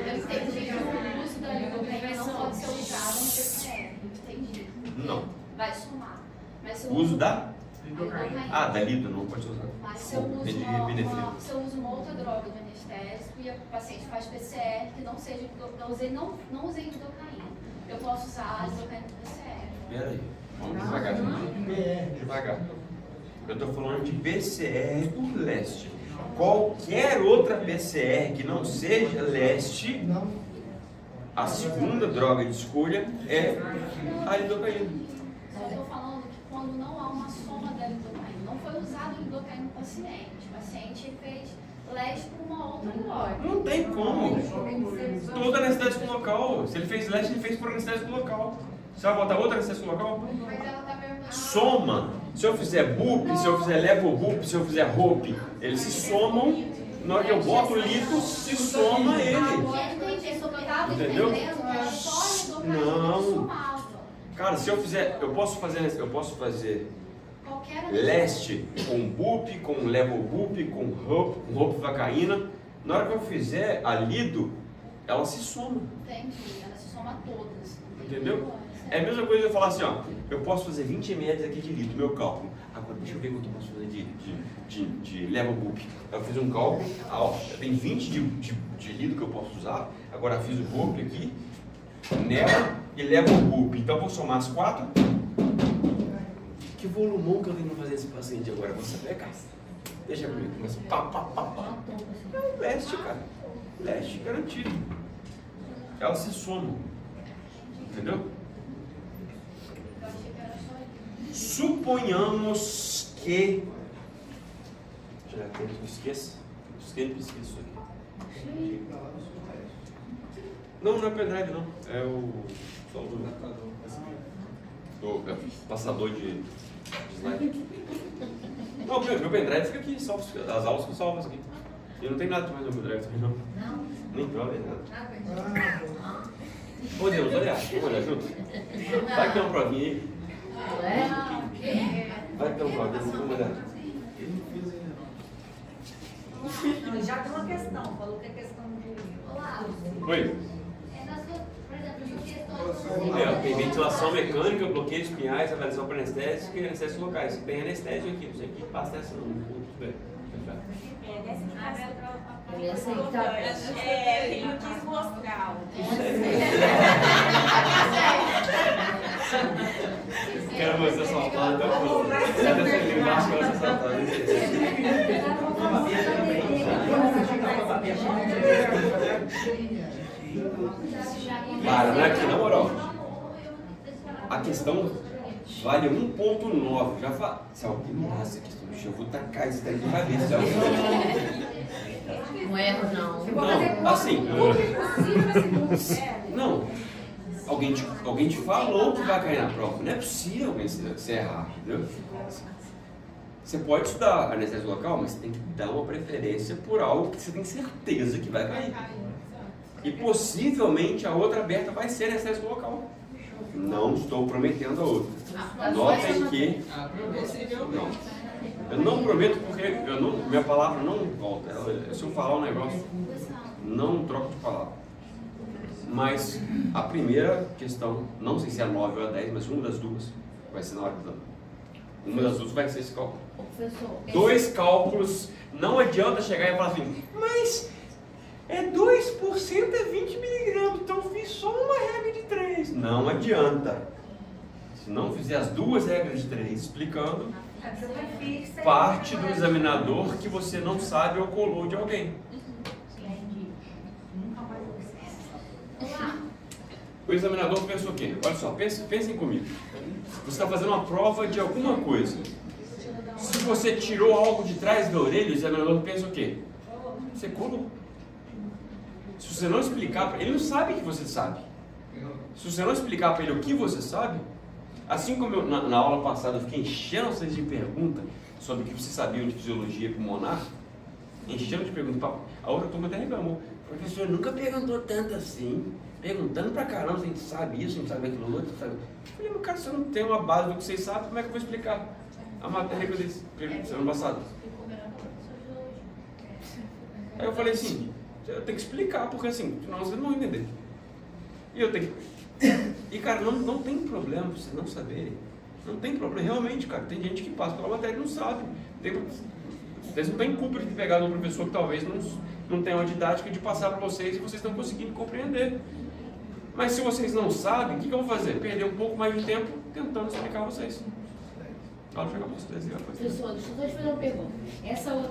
Eu entendi que o uso da lidocaína não pode ser usado no PCR. Entendi. Não. Vai somar. Mas se O uso da? lidocaína. Da lido não pode ser usado. Mas se eu uso uma outra droga do anestésico e a paciente faz PCR que não seja não usei lidocaína, eu posso usar a lidocaína do PCR. Peraí, vamos devagar. Devagar. Eu estou falando de PCR por leste. Qualquer outra PCR que não seja leste, a segunda droga de escolha é a lidocaína. Eu estou falando que quando não há uma soma da lidocaína, não foi usado lidocaína no paciente. O paciente fez leste por uma outra droga. Não tem como. Todo anestésico local. Se ele fez leste, ele fez por anestésico local. Você vai botar outra anestésico local? Mas ela está perguntando. Soma. Se eu fizer BUP, se eu fizer levobup, se eu fizer ROP, eles se somam. Na hora que eu boto o litro, se soma ele. Entendeu? Não. Cara, se eu fizer, eu posso fazer leste com BUP, com levobup, com ROP vacaína. Na hora que eu fizer a lido, ela se soma. Entendi, ela se soma todas. Entendeu? É a mesma coisa eu falar assim, ó, eu posso fazer 20 ml aqui de litro, meu cálculo. Agora deixa eu ver quanto eu posso fazer de levobup. Eu fiz um cálculo, tem 20 de litro que eu posso usar. Agora fiz o bup aqui, nela e levobup. Então eu vou somar as 4. Que volumão que eu tenho que fazer esse paciente agora? Você pega, deixa comigo, começa pá. É um leste, cara. Leste garantido. Elas se somam. Entendeu? Suponhamos que. Já que eu esqueço. Sempre esqueço isso aqui. Não é pendrive, não. É o. Só o passador de slide. Não, meu pendrive fica aqui, salvo, as aulas ficam salvas aqui. E não tem nada demais no meu pendrive também, não. Não? Nem prova, nem nada. Podemos olhar, vamos olhar junto? Vai que tem uma provinha aí. Vai que tem uma provinha, vamos olhar. Não, já tem uma questão, falou que é questão de. Olá. Oi. Por exemplo, em questões Tem ventilação mecânica, bloqueios pinhais, avaliação para anestésico e anestésicos locais. Tem anestésio aqui, não sei que passa essa não. Eu ia aceitar. ele não quis mostrar. Quero você assaltado, então pô. Já deve ser embaixo, quero ser assaltado. Para, não é aqui, na moral. A questão vale 1.9. Já fala. Se alguém me essa questão, eu vou tacar isso daqui pra ver se alguém. Não erro, não. Não, assim. Não. Alguém te falou que vai cair na prova. Não é possível alguém se errar, entendeu? Você pode estudar anestesia local, mas você tem que dar uma preferência por algo que você tem certeza que vai cair. E possivelmente a outra aberta vai ser anestesia local. Não estou prometendo a outra. Notem que. Não. Eu não prometo porque minha palavra não volta. Se eu falar um negócio, não troco de palavra. Mas a primeira questão, não sei se é a 9 ou a 10, mas uma das duas vai ser na hora do exame. Uma das duas vai ser esse cálculo. Professor, 2 cálculos, não adianta chegar e falar assim, mas 2% é 20 miligramas, então eu fiz só uma regra de 3. Não adianta. Se não fizer as 2 regras de 3 explicando, parte do examinador que você não sabe ou colou de alguém. O examinador pensa o quê? Olha só, pensem comigo. Você está fazendo uma prova de alguma coisa. Se você tirou algo de trás da orelha, o examinador pensa o quê? Você colou. Se você não explicar para ele, não sabe que você sabe. Se você não explicar para ele o que você sabe, assim como eu, na aula passada eu fiquei enchendo vocês de perguntas sobre o que vocês sabiam de fisiologia pulmonar, enchendo de perguntas, a outra turma até reclamou. O professor nunca perguntou tanto assim, perguntando pra caramba, a gente sabe isso, a gente sabe aquilo outro, sabe? Eu falei, mas cara, se eu não tenho uma base do que vocês sabem, como é que eu vou explicar a matéria que eu disse semana passada? Aí eu falei assim, eu tenho que explicar, porque assim, senão vocês não vão entender. E eu tenho que... E cara, não tem problema vocês não saberem. Não tem problema, realmente, cara, tem gente que passa pela matéria e não sabe. Vocês não têm culpa de pegar um professor que talvez não tenha uma didática de passar para vocês e vocês estão conseguindo compreender. Mas se vocês não sabem, o que eu vou fazer? Perder um pouco mais de tempo tentando explicar a vocês. Olha, chegar para vocês. professor, deixa eu te fazer uma pergunta. Essa